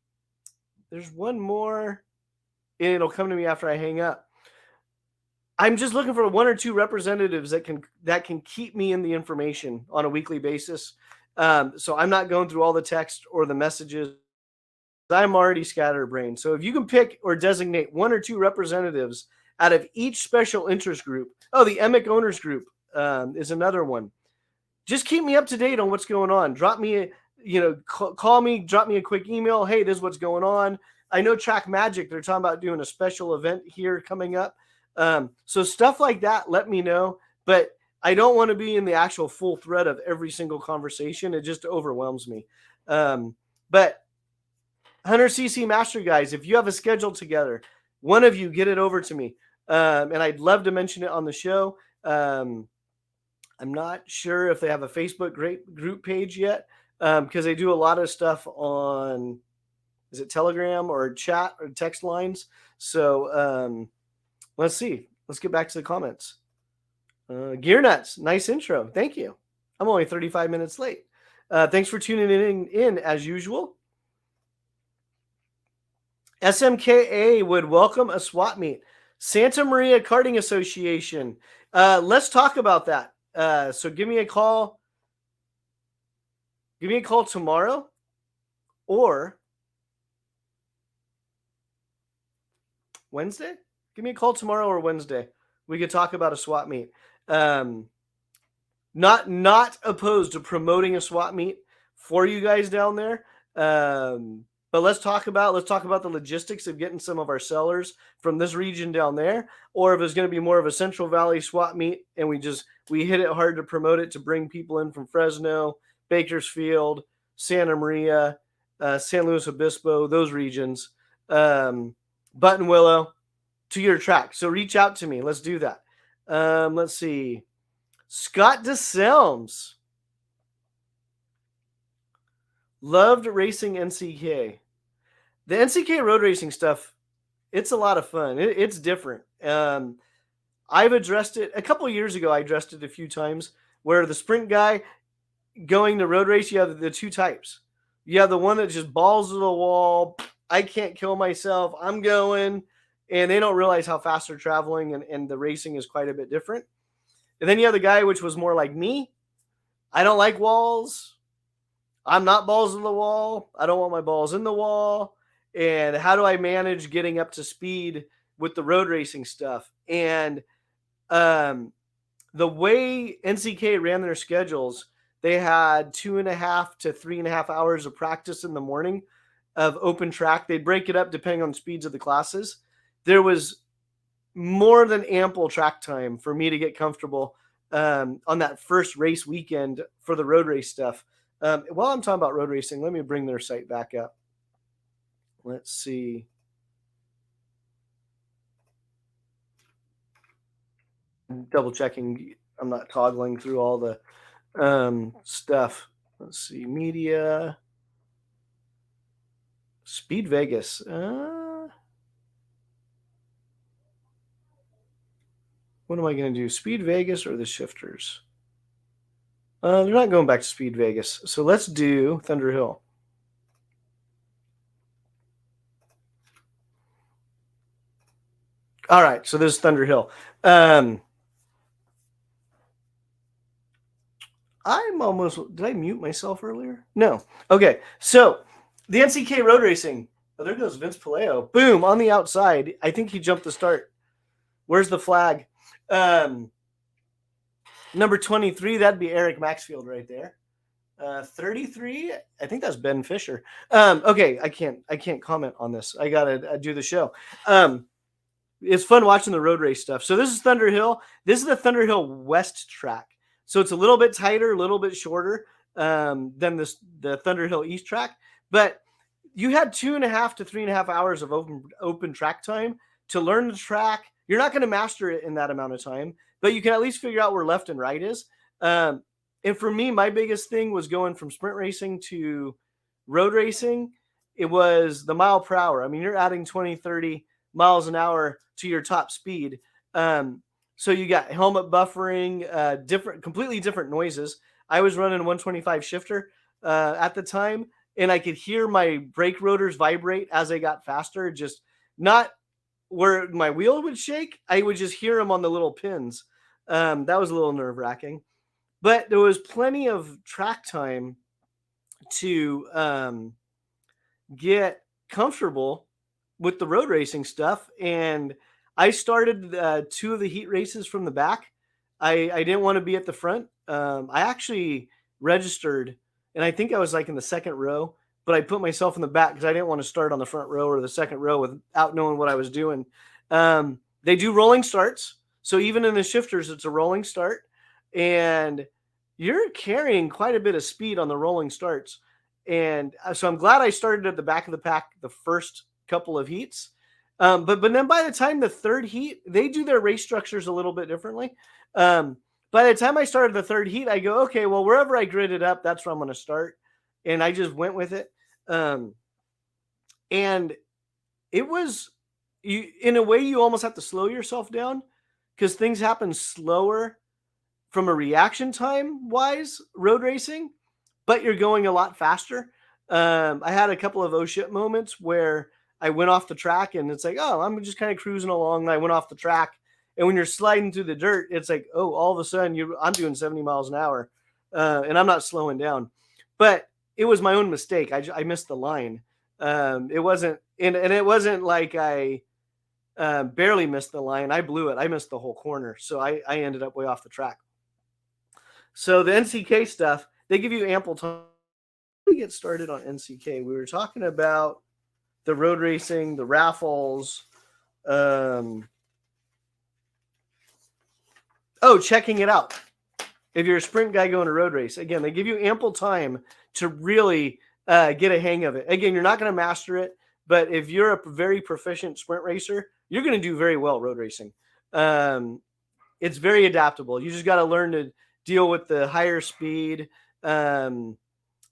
one more. It'll come to me after I hang up. I'm just looking for 1 or 2 representatives that can keep me in the information on a weekly basis. So I'm not going through all the text or the messages. I'm already scatterbrained. So if you can pick or designate 1 or 2 representatives out of each special interest group. Oh, the EMIC owners group is another one. Just keep me up to date on what's going on. Drop me, call me, drop me a quick email. Hey, this is what's going on. I know Track Magic, they're talking about doing a special event here coming up. So stuff like that, let me know. But I don't want to be in the actual full thread of every single conversation. It just overwhelms me. But 100cc Master guys, if you have a schedule together, one of you get it over to me. And I'd love to mention it on the show. I'm not sure if they have a Facebook group page yet because they do a lot of stuff on, is it Telegram or chat or text lines? So let's see. Let's get back to the comments. Gear Nuts, nice intro. Thank you. I'm only 35 minutes late. Thanks for tuning in as usual. SMKA would welcome a swap meet. Santa Maria Karting Association. Let's talk about that. So give me a call. Give me a call tomorrow or Wednesday. Give me a call tomorrow or Wednesday. We could talk about a swap meet. Not opposed to promoting a swap meet for you guys down there. But let's talk about the logistics of getting some of our sellers from this region down there, or if it's going to be more of a Central Valley swap meet and we hit it hard to promote it to bring people in from Fresno, Bakersfield, Santa Maria, San Luis Obispo, those regions, Buttonwillow, to your track. So reach out to me. Let's do that. Let's see. Scott DeSelms. Loved racing NCK. The NCK road racing stuff, it's a lot of fun. It's different. I've addressed it a couple of years ago. I addressed it a few times where the sprint guy going to road race, you have the 2 types. You have the one that just balls to the wall. I can't kill myself. I'm going. And they don't realize how fast they're traveling, and the racing is quite a bit different. And then you have the guy which was more like me. I don't like walls. I'm not balls in the wall. I don't want my balls in the wall. And how do I manage getting up to speed with the road racing stuff? And the way NCK ran their schedules, they had 2.5 to 3.5 hours of practice in the morning of open track. They'd break it up depending on speeds of the classes. There was more than ample track time for me to get comfortable on that first race weekend for the road race stuff. While I'm talking about road racing, let me bring their site back up. Let's see. Double checking. I'm not toggling through all the stuff. Let's see. Media. Speed Vegas. What am I going to do? Speed Vegas or the shifters? They're not going back to Speed Vegas. So let's do Thunder Hill. All right, so this is Thunder Hill. I'm almost. Did I mute myself earlier? No. Okay, so the NCK Road Racing. Oh, there goes Vince Paleo. Boom, on the outside. I think he jumped the start. Where's the flag? Number 23, that'd be Eric Maxfield right there. 33, I think that's Ben Fisher. Okay, I can't comment on this. I gotta do the show. It's fun watching the road race stuff. So this is Thunder Hill. This is the Thunder Hill West track. So it's a little bit tighter, a little bit shorter than the Thunder Hill East track. But you had 2.5 to 3.5 hours of open track time to learn the track. You're not going to master it in that amount of time, but you can at least figure out where left and right is. And for me, my biggest thing was going from sprint racing to road racing. It was the mile per hour. I mean, you're adding 20, 30 miles an hour to your top speed. So you got helmet buffering, completely different noises. I was running a 125 shifter at the time, and I could hear my brake rotors vibrate as I got faster, just not where my wheel would shake. I would just hear them on the little pins. That was a little nerve-wracking. But there was plenty of track time to get comfortable with the road racing stuff. And I started 2 of the heat races from the back. I didn't want to be at the front. I actually registered, and I think I was like in the second row, but I put myself in the back because I didn't want to start on the front row or the second row without knowing what I was doing. They do rolling starts. So even in the shifters, it's a rolling start. And you're carrying quite a bit of speed on the rolling starts. And so I'm glad I started at the back of the pack the first couple of heats. But then by the time the third heat, they do their race structures a little bit differently. By the time I started the third heat, I go, okay, well, wherever I grid it up, that's where I'm going to start. And I just went with it. And it was, in a way, you almost have to slow yourself down because things happen slower from a reaction time wise, road racing, but you're going a lot faster. I had a couple of oh shit moments where I went off the track and it's like, oh, I'm just kind of cruising along. And I went off the track. And when you're sliding through the dirt, it's like, oh, all of a sudden I'm doing 70 miles an hour and I'm not slowing down. But it was my own mistake. I missed the line. It wasn't, and it wasn't like I barely missed the line. I blew it. I missed the whole corner. So I ended up way off the track. So the NCK stuff, they give you ample time. We get started on NCK. We were talking about the road racing, the raffles. Checking it out. If you're a sprint guy going to road race, again, they give you ample time to really get a hang of it. Again, you're not going to master it, but if you're a very proficient sprint racer, you're going to do very well road racing. It's very adaptable. You just got to learn to deal with the higher speed. You're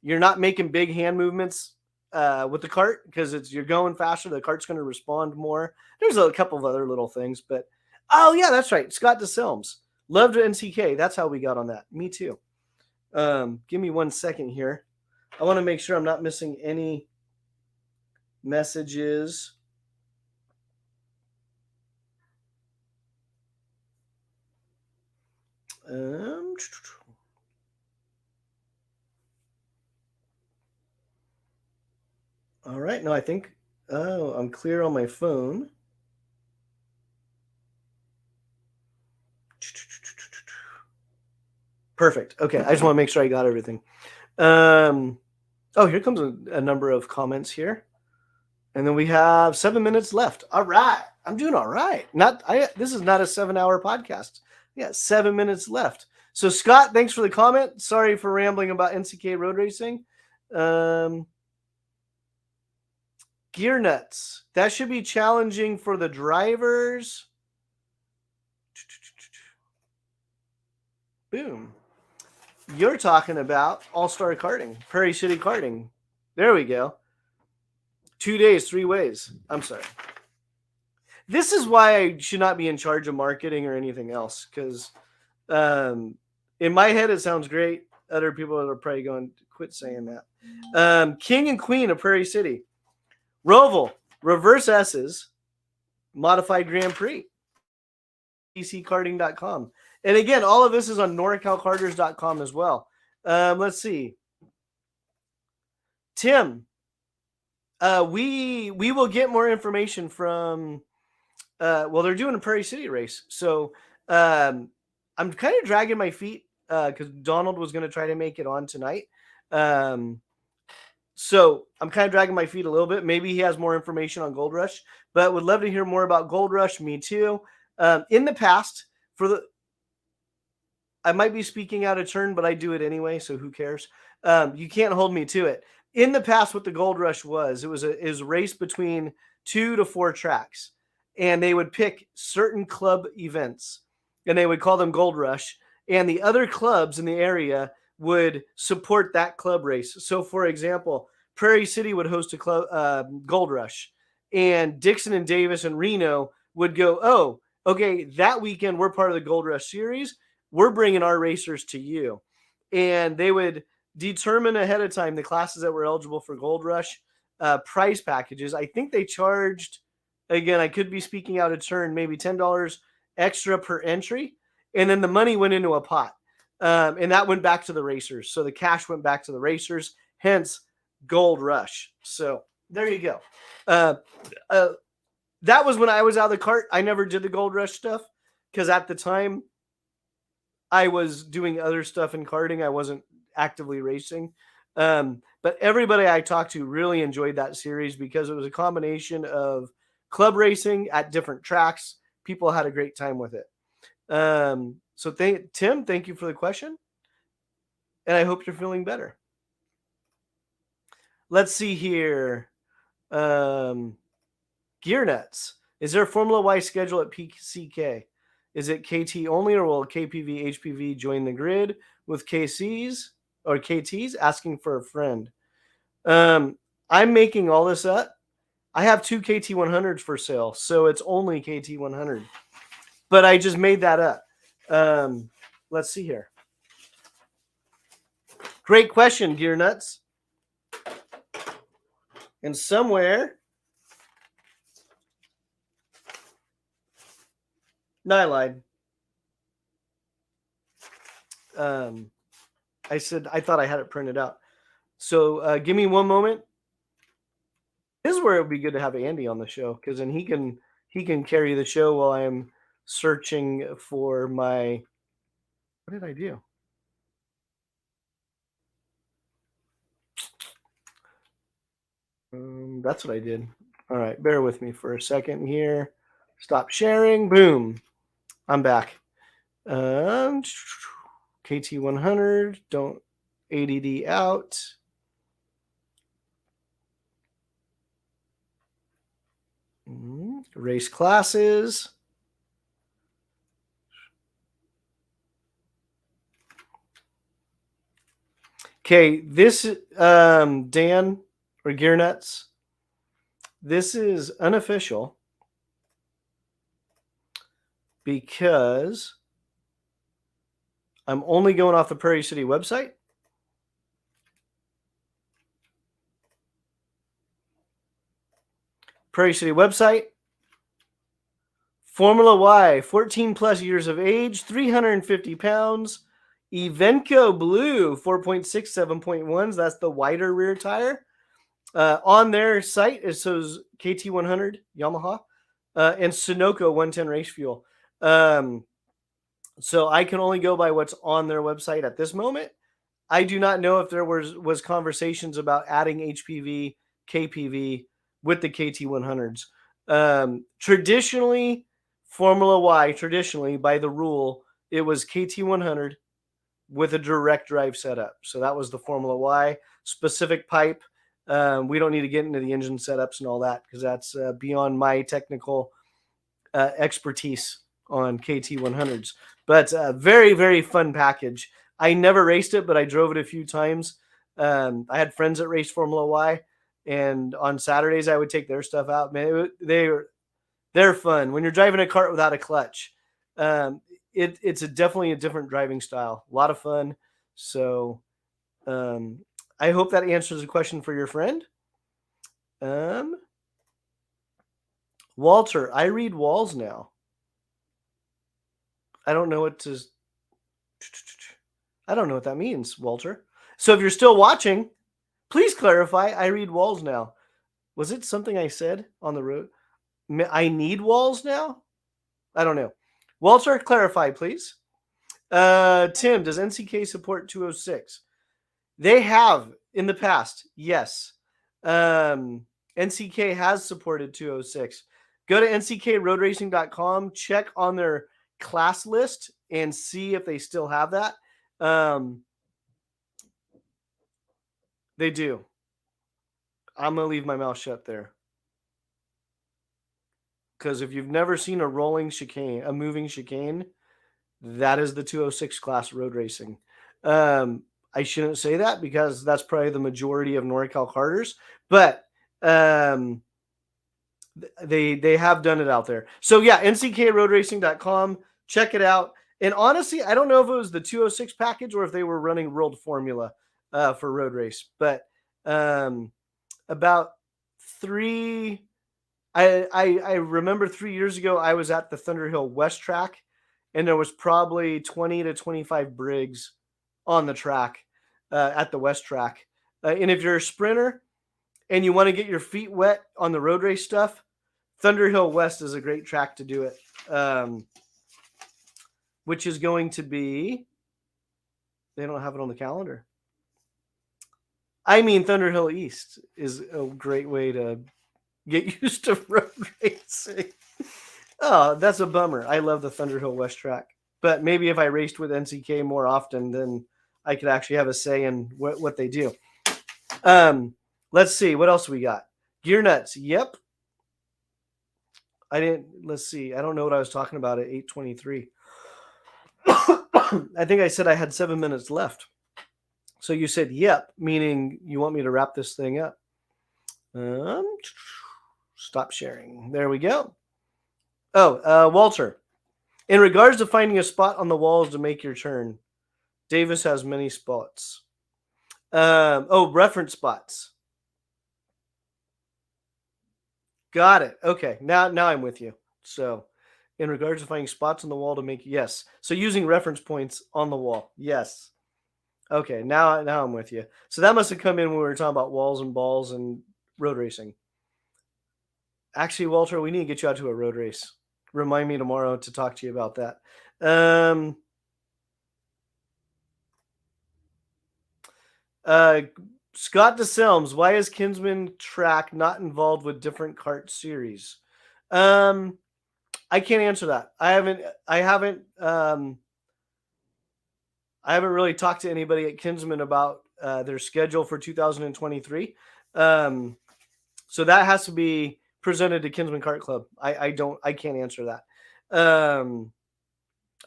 not making big hand movements with the kart because you're going faster. The kart's going to respond more. There's a couple of other little things, but oh yeah, that's right. Scott DeSilms. Loved NCK. That's how we got on that. Me too. Give me 1 second here. I want to make sure I'm not missing any messages. All right. No, I think, I'm clear on my phone. Perfect. Okay. I just want to make sure I got everything. Here comes a number of comments here. And then we have 7 minutes left. All right. I'm doing all right. This is not a 7-hour podcast. Yeah, 7 minutes left. So Scott, thanks for the comment. Sorry for rambling about NCK Road Racing. Gear nuts. That should be challenging for the drivers. Boom. You're talking about All-Star Karting, Prairie City Karting. There we go. 2 days, 3 ways. I'm sorry. This is why I should not be in charge of marketing or anything else, because in my head, it sounds great. Other people are probably going to quit saying that. King and Queen of Prairie City. Roval, reverse S's. Modified Grand Prix. nckarting.com. And again, all of this is on norcalkarters.com as well. Let's see. Tim, we will get more information from. Well, they're doing a Prairie City race, so I'm kind of dragging my feet because Donald was going to try to make it on tonight. So I'm kind of dragging my feet a little bit. Maybe he has more information on Gold Rush, but would love to hear more about Gold Rush. Me too. In the past, I might be speaking out of turn, but I do it anyway, so who cares? You can't hold me to it. In the past, what the Gold Rush was, it was a race between 2 to 4 tracks, and they would pick certain club events, and they would call them Gold Rush, and the other clubs in the area would support that club race. So, for example, Prairie City would host a club Gold Rush, and Dixon and Davis and Reno would go, oh, okay, that weekend we're part of the Gold Rush series. We're bringing our racers to you. And they would determine ahead of time the classes that were eligible for Gold Rush prize packages. I think they charged, again, I could be speaking out of turn, maybe $10 extra per entry. And then the money went into a pot. And that went back to the racers. So the cash went back to the racers, hence Gold Rush. So there you go. That was when I was out of the kart. I never did the Gold Rush stuff because at the time I was doing other stuff in karting. I wasn't actively racing. But everybody I talked to really enjoyed that series because it was a combination of club racing at different tracks. People had a great time with it. So Tim, thank you for the question. And I hope you're feeling better. Let's see here. Gear Nuts. Is there a Formula Y schedule at PCK? Is it KT only, or will KPV, HPV join the grid with KCs or KTs? Asking for a friend. I'm making all this up. I have 2 KT100s for sale, so it's only KT100. But I just made that up. Let's see here. Great question, Gear Nuts. And somewhere, no, I lied. I said I thought I had it printed out. So give me one moment. This is where it would be good to have Andy on the show because then he can carry the show while I am searching for my. What did I do? That's what I did. All right, bear with me for a second here. Stop sharing. Boom. I'm back. KT100. Don't ADD out. Race classes. Okay, this Dan or Gear Nuts. This is unofficial because I'm only going off the Prairie City website. Prairie City website. Formula Y, 14 plus years of age, 350 pounds. Evenco Blue, 4.6, 7.1s. That's the wider rear tire. On their site, it says KT100 Yamaha and Sunoco 110 race fuel. So I can only go by what's on their website at this moment. I do not know if there was conversations about adding HPV, KPV with the KT100s. Traditionally, Formula Y, by the rule, it was KT100 with a direct drive setup. So that was the Formula Y specific pipe. We don't need to get into the engine setups and all that because that's beyond my technical expertise on KT100s. But very, very fun package. I never raced it, but I drove it a few times. I had friends that raced Formula Y, and on Saturdays I would take their stuff out. Man, they're fun. When you're driving a kart without a clutch, it's definitely a different driving style. A lot of fun. So I hope that answers the question for your friend. Walter, I read walls now. I don't know what to. I don't know what that means, Walter. So if you're still watching, please clarify. I read walls now. Was it something I said on the road? I need walls now? I don't know. Walter, clarify, please. Tim, does NCK support 206? They have in the past, yes. NCK has supported 206. Go to nckroadracing.com, check on their class list, and see if they still have that. They do. I'm going to leave my mouth shut there. Because if you've never seen a rolling chicane, a moving chicane, that is the 206 class road racing. I shouldn't say that because that's probably the majority of Norcal Karters, but they have done it out there. So yeah, nckroadracing.com, check it out. And honestly, I don't know if it was the 206 package or if they were running World Formula for road race, but about three. I remember 3 years ago I was at the Thunderhill West track, and there was probably 20 to 25 Briggs on the track at the West track. And if you're a sprinter and you want to get your feet wet on the road race stuff, Thunderhill West is a great track to do it, which is going to be, they don't have it on the calendar. I mean, Thunderhill East is a great way to get used to road racing. Oh, that's a bummer. I love the Thunderhill West track. But maybe if I raced with NCK more often, then I could actually have a say in what they do. Let's see. What else we got? Gear nuts. Yep. Let's see. I don't know what I was talking about at 8:23. I think I said I had 7 minutes left. So you said, yep, meaning you want me to wrap this thing up. Stop sharing. There we go. Oh, Walter. In regards to finding a spot on the walls to make your turn, Davis has many spots. Reference spots. Got it. Okay, now I'm with you. So, in regards to finding spots on the wall to make, yes. So using reference points on the wall, yes. Okay, now I'm with you. So that must have come in when we were talking about walls and balls and road racing. Actually, Walter, we need to get you out to a road race. Remind me tomorrow to talk to you about that. Scott DeSelms, why is Kinsman Track not involved with different kart series? I can't answer that. I haven't really talked to anybody at Kinsman about their schedule for 2023. So that has to be presented to Kinsman Kart Club. I can't answer that.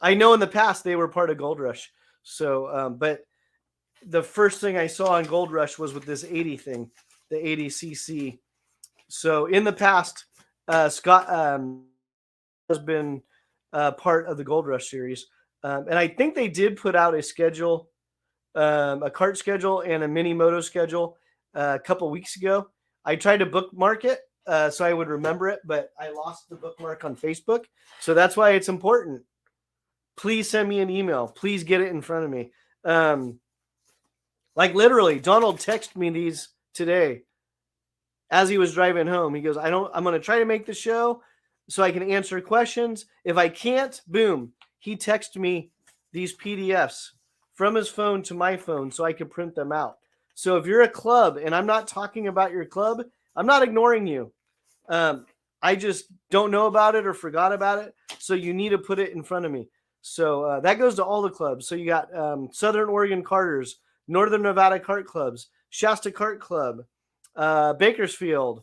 I know in the past they were part of Gold Rush. So, but the first thing I saw on Gold Rush was with this 80 thing, the 80cc. So in the past, Scott has been part of the Gold Rush series. And I think they did put out a schedule, a kart schedule and a mini moto schedule a couple weeks ago. I tried to bookmark it so I would remember it, but I lost the bookmark on Facebook. So that's why it's important. Please send me an email. Please get it in front of me. Like literally, Donald texted me these today as he was driving home. He goes, I'm going to try to make the show so I can answer questions. If I can't, boom. He texted me these PDFs from his phone to my phone so I could print them out. So if you're a club and I'm not talking about your club, I'm not ignoring you. I just don't know about it or forgot about it. So you need to put it in front of me. So that goes to all the clubs. So you got Southern Oregon Karters, Northern Nevada Kart Clubs, Shasta Kart Club, Bakersfield,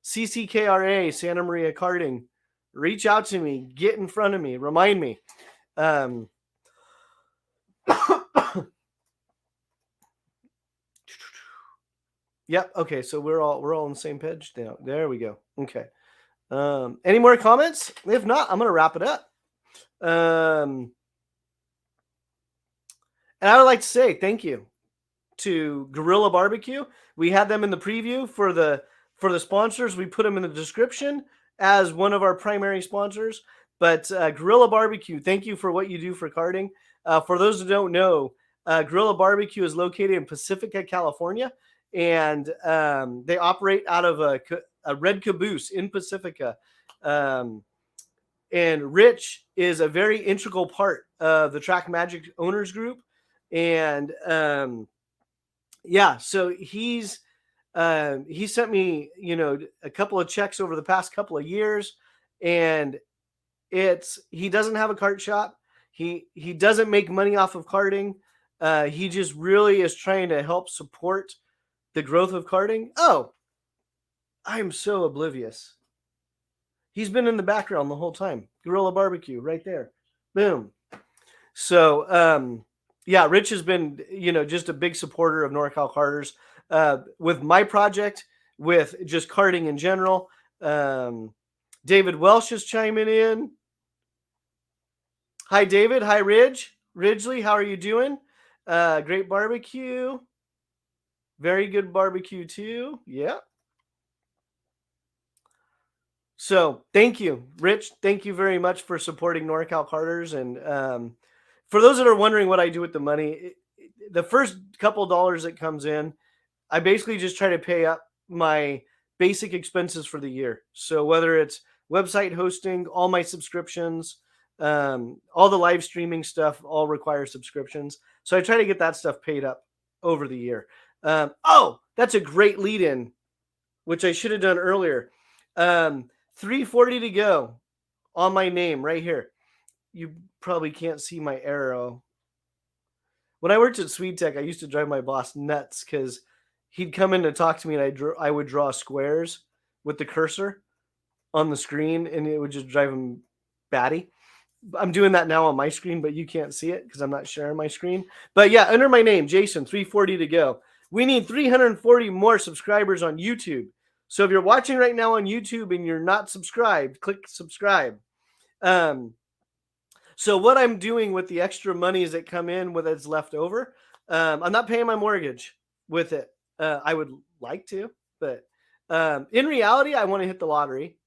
CCKRA, Santa Maria Karting. Reach out to me. Get in front of me. Remind me. Yep. Okay. So we're all on the same page now. There we go. Okay. Any more comments? If not, I'm going to wrap it up. And I would like to say thank you to Gorilla Barbecue. We had them in the preview for the sponsors. We put them in the description. as one of our primary sponsors. But Gorilla Barbecue, thank you for what you do for karting. For those who don't know, Gorilla Barbecue is located in Pacifica, California, and they operate out of a red caboose in Pacifica. And Rich is a very integral part of the Track Magic Owners Group. And yeah, so he sent me, a couple of checks over the past couple of years, and he doesn't have a kart shop. He doesn't make money off of karting. He just really is trying to help support the growth of karting. Oh, I am so oblivious. He's been in the background the whole time. Gorilla Barbecue right there. Boom. So, yeah, Rich has been, just a big supporter of Norcal Karters with my project, with just karting in general. David Welsh is chiming in. Hi, David. Hi, Ridgely. How are you doing? Great barbecue. Very good barbecue, too. Yeah. So thank you, Rich. Thank you very much for supporting Norcal Karters. And for those that are wondering what I do with the money, the first couple dollars that comes in, I basically just try to pay up my basic expenses for the year. So whether it's website hosting, all my subscriptions, all the live streaming stuff, all require subscriptions. So I try to get that stuff paid up over the year. Oh, that's a great lead in, which I should have done earlier. 340 to go on my name right here. You probably can't see my arrow. When I worked at SweetTech, I used to drive my boss nuts because he'd come in to talk to me, and I would draw squares with the cursor on the screen, and it would just drive him batty. I'm doing that now on my screen, but you can't see it because I'm not sharing my screen. But yeah, under my name, Jason, 340 to go. We need 340 more subscribers on YouTube. So if you're watching right now on YouTube and you're not subscribed, click subscribe. So what I'm doing with the extra monies that come in, with it's left over, I'm not paying my mortgage with it. I would like to, but in reality, I want to hit the lottery.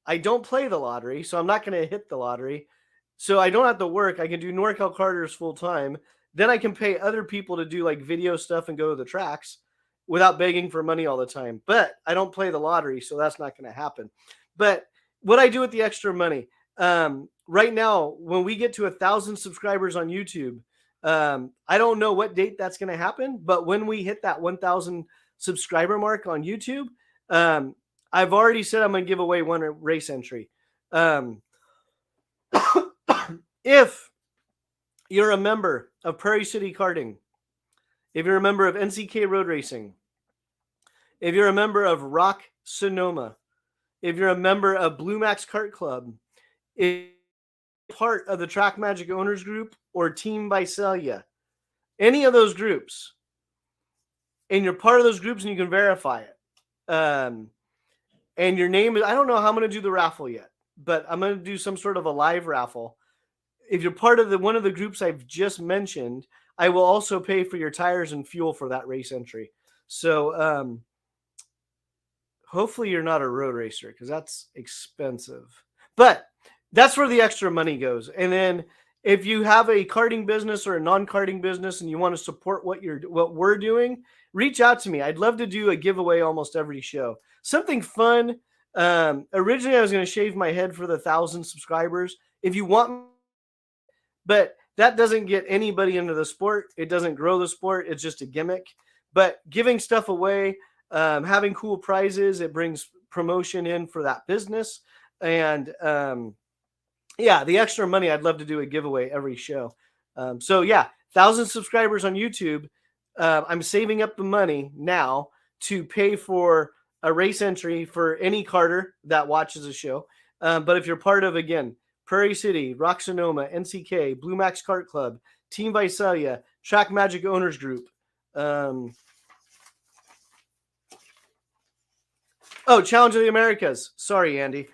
I don't play the lottery, so I'm not going to hit the lottery. So I don't have to work. I can do Norcal Karters full time. Then I can pay other people to do like video stuff and go to the tracks without begging for money all the time. But I don't play the lottery, so that's not going to happen. But what I do with the extra money, right now, when we get to 1,000 subscribers on YouTube, I don't know what date that's going to happen, but when we hit that 1,000 subscriber mark on YouTube, I've already said I'm going to give away one race entry. If you're a member of Prairie City Karting, if you're a member of NCK Road Racing, if you're a member of Rock Sonoma, if you're a member of BlueMax Kart Club, if you're part of the Track Magic Owners Group or Team Visalia, any of those groups, and you're part of those groups and you can verify it, and your name is, I don't know how I'm going to do the raffle yet, but I'm going to do some sort of a live raffle. If you're part of one of the groups I've just mentioned, I will also pay for your tires and fuel for that race entry. So hopefully you're not a road racer because that's expensive. But that's where the extra money goes. And then if you have a karting business or a non-karting business and you want to support what we're doing, reach out to me. I'd love to do a giveaway almost every show. Something fun. Originally, I was going to shave my head for the 1,000 subscribers. If you want, but that doesn't get anybody into the sport. It doesn't grow the sport. It's just a gimmick. But giving stuff away, having cool prizes, it brings promotion in for that business. And yeah, the extra money, I'd love to do a giveaway every show. So yeah, 1,000 subscribers on YouTube. I'm saving up the money now to pay for a race entry for any karter that watches the show. But if you're part of, again, Prairie City, Rock Sonoma, NCK, BlueMax Kart Club, Team Visalia, Track Magic Owners Group. Challenge of the Americas. Sorry, Andy.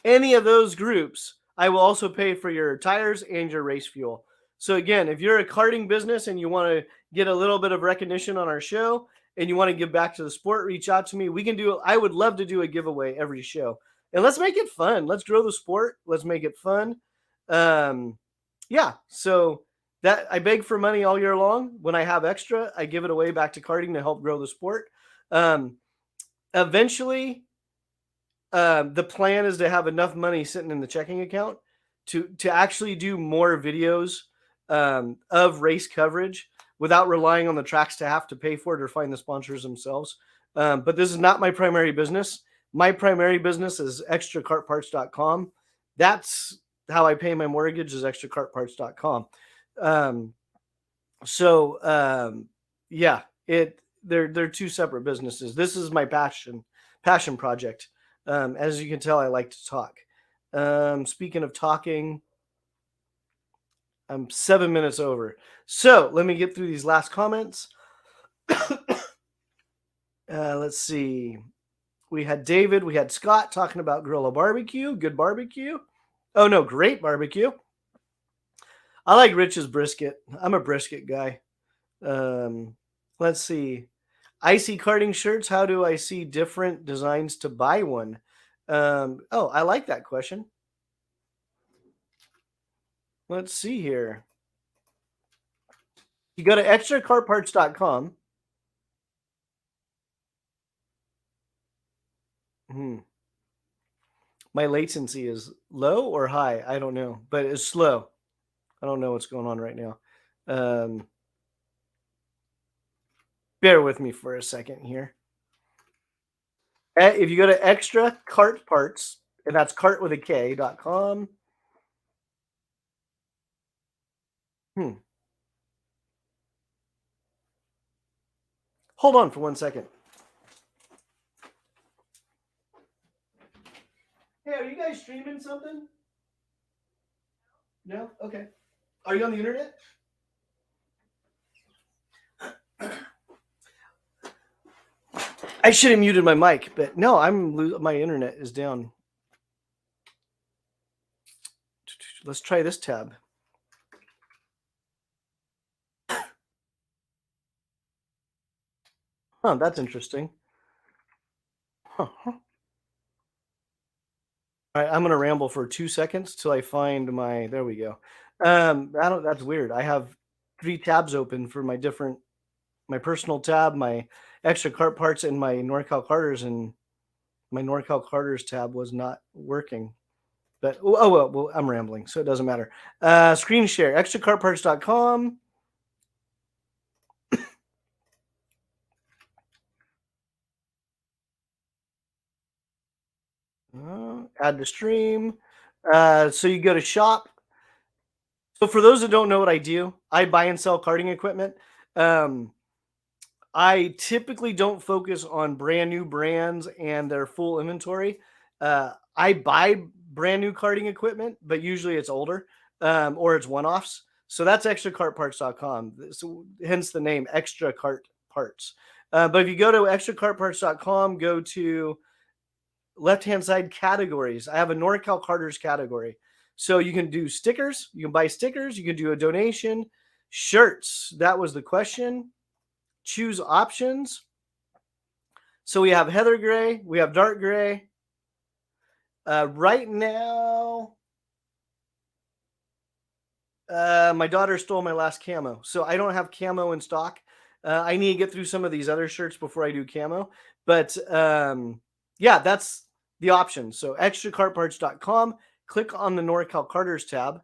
Any of those groups, I will also pay for your tires and your race fuel. So again, if you're a karting business and you want to get a little bit of recognition on our show, and you want to give back to the sport, reach out to me. We can do, I would love to do a giveaway every show. And let's make it fun. Let's grow the sport. Let's make it fun. Yeah. So that I beg for money all year long. When I have extra, I give it away back to karting to help grow the sport. Eventually, the plan is to have enough money sitting in the checking account to actually do more videos of race coverage without relying on the tracks to have to pay for it or find the sponsors themselves. But this is not my primary business. My primary business is extrakartparts.com. That's how I pay my mortgage, is extrakartparts.com. Yeah, they're two separate businesses. This is my passion project. As you can tell, I like to talk. Speaking of talking, I'm 7 minutes over. So let me get through these last comments. Let's see. We had David, we had Scott talking about Gorilla Barbecue. Good barbecue. Oh, no, great barbecue. I like Rich's brisket. I'm a brisket guy. Let's see. Icy karting shirts. How do I see different designs to buy one? Oh, I like that question. Let's see here. You go to extrakartparts.com. My latency is low or high. I don't know, but it's slow. I don't know what's going on right now. Bear with me for a second here. If you go to Extra Kart Parts, and that's cart with a K.com. Hold on for 1 second. Hey, are you guys streaming something? No? Okay. Are you on the internet? I should have muted my mic, but no, my internet is down. Let's try this tab. Huh, that's interesting. Huh. All right, I'm gonna ramble for 2 seconds till I find my. There we go. That's weird. I have 3 tabs open for my personal tab, my extra kart parts, and my Norcal Karters, and my Norcal Karters tab was not working. But well, I'm rambling, so it doesn't matter. Screen share, extrakartparts.com. Add to stream. So you go to shop. So for those that don't know what I do, I buy and sell karting equipment. I typically don't focus on brand new brands and their full inventory. I buy brand new karting equipment, but usually it's older or it's one-offs. So that's extrakartparts.com. So hence the name Extra Kart Parts. But if you go to extrakartparts.com, go to left-hand side categories. I have a Norcal Karters category. So you can do stickers. You can buy stickers. You can do a donation. Shirts. That was the question. Choose options. So we have heather gray. We have dark gray. Right now, my daughter stole my last camo. So I don't have camo in stock. I need to get through some of these other shirts before I do camo. But yeah, that's the option. So extrakartparts.com. Click on the Norcal Karters tab.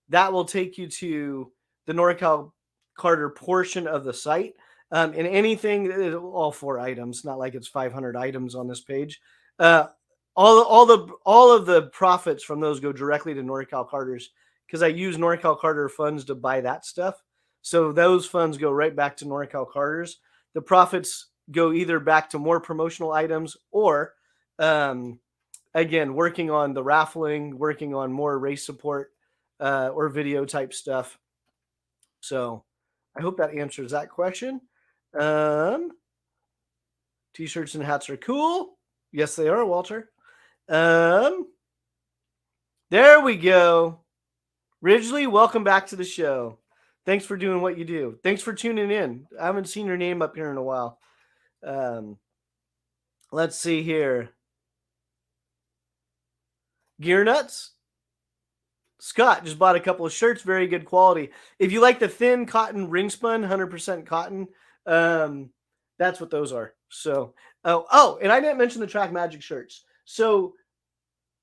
That will take you to the Norcal Karter portion of the site. And anything, all 4 items, not like it's 500 items on this page. All of the profits from those go directly to Norcal Karters because I use Norcal Karter funds to buy that stuff. So those funds go right back to Norcal Karters. The profits go either back to more promotional items or, again, working on the raffling, working on more race support or video type stuff. So I hope that answers that question. T-shirts and hats are cool. Yes, they are, Walter. There we go. Ridgely, welcome back to the show. Thanks for doing what you do. Thanks for tuning in. I haven't seen your name up here in a while. Let's see here. Gear Nuts. Scott just bought a couple of shirts, very good quality. If you like the thin cotton ring spun, 100% cotton, that's what those are. So, and I didn't mention the Track Magic shirts. So,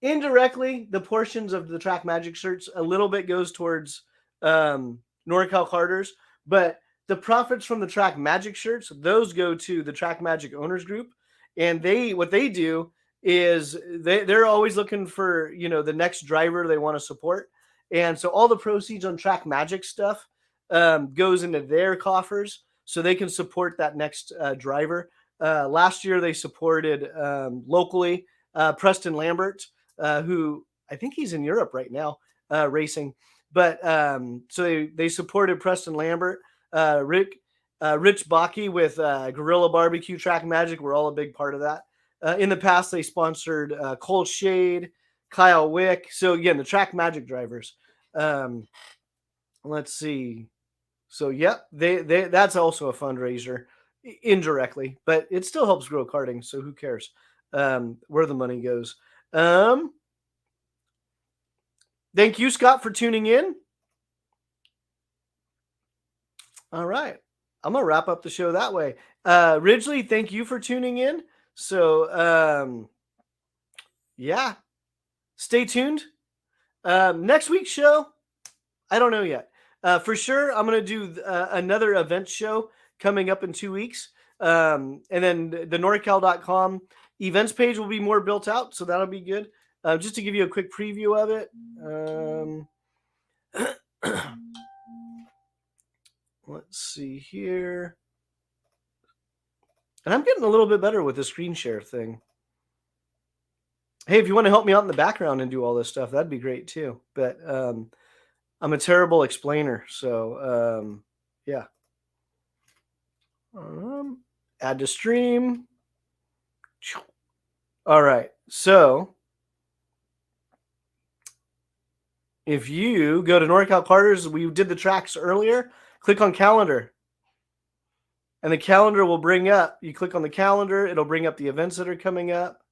indirectly, the portions of the Track Magic shirts, a little bit goes towards Norcal Karters, but the profits from the Track Magic shirts, those go to the Track Magic Owners Group. And what they do is they're always looking for, the next driver they want to support. And so all the proceeds on Track Magic stuff goes into their coffers so they can support that next driver. Last year, they supported locally Preston Lambert, who I think he's in Europe right now racing. But so they supported Preston Lambert, Rich Bakke with Gorilla Barbecue, Track Magic. We're all a big part of that. In the past, they sponsored Cole Shade, Kyle Wick. So again, the Track Magic drivers. Let's see. So yep, they that's also a fundraiser indirectly, but it still helps grow karting. So who cares where the money goes? Thank you, Scott, for tuning in. All right. I'm going to wrap up the show that way. Ridgely, thank you for tuning in. So, yeah, stay tuned. Next week's show, I don't know yet. For sure, I'm going to do another event show coming up in 2 weeks. And then the NorCal.com events page will be more built out, so that'll be good. Just to give you a quick preview of it. Let's see here. And I'm getting a little bit better with the screen share thing. Hey, if you want to help me out in the background and do all this stuff, that'd be great too. But I'm a terrible explainer. So, yeah. Add to stream. All right. So, if you go to Norcal Karters, we did the tracks earlier. Click on calendar. And the calendar will bring up, you click on the calendar, it'll bring up the events that are coming up.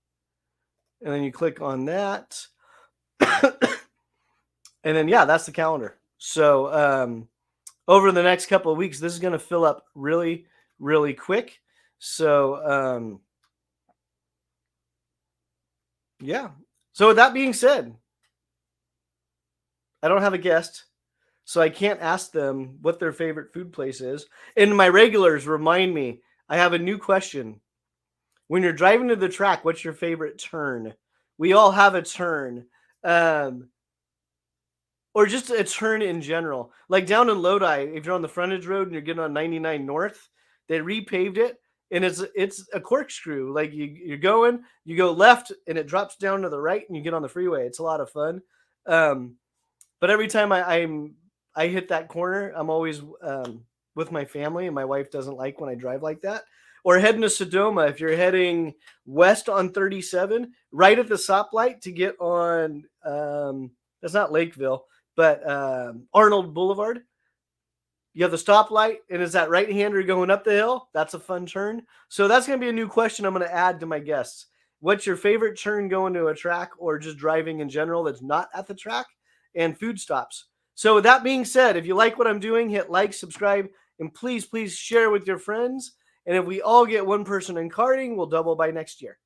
And then you click on that. And then, yeah, that's the calendar. So over the next couple of weeks, this is going to fill up really, really quick. So, yeah. So with that being said, I don't have a guest, so I can't ask them what their favorite food place is. And my regulars remind me, I have a new question. When you're driving to the track, what's your favorite turn? We all have a turn. Or just a turn in general. Like down in Lodi, if you're on the frontage road and you're getting on 99 North, they repaved it, and it's a corkscrew. Like you go left, and it drops down to the right, and you get on the freeway. It's a lot of fun. But every time I hit that corner, I'm always with my family, and my wife doesn't like when I drive like that. Or heading to Sonoma, if you're heading west on 37, right at the stoplight to get on, that's not Lakeville, but Arnold Boulevard. You have the stoplight, and is that right-hander going up the hill? That's a fun turn. So that's going to be a new question I'm going to add to my guests. What's your favorite turn going to a track or just driving in general that's not at the track? And food stops. So with that being said, if you like what I'm doing, hit like, subscribe, and please share with your friends. And if we all get one person in karting, we'll double by next year.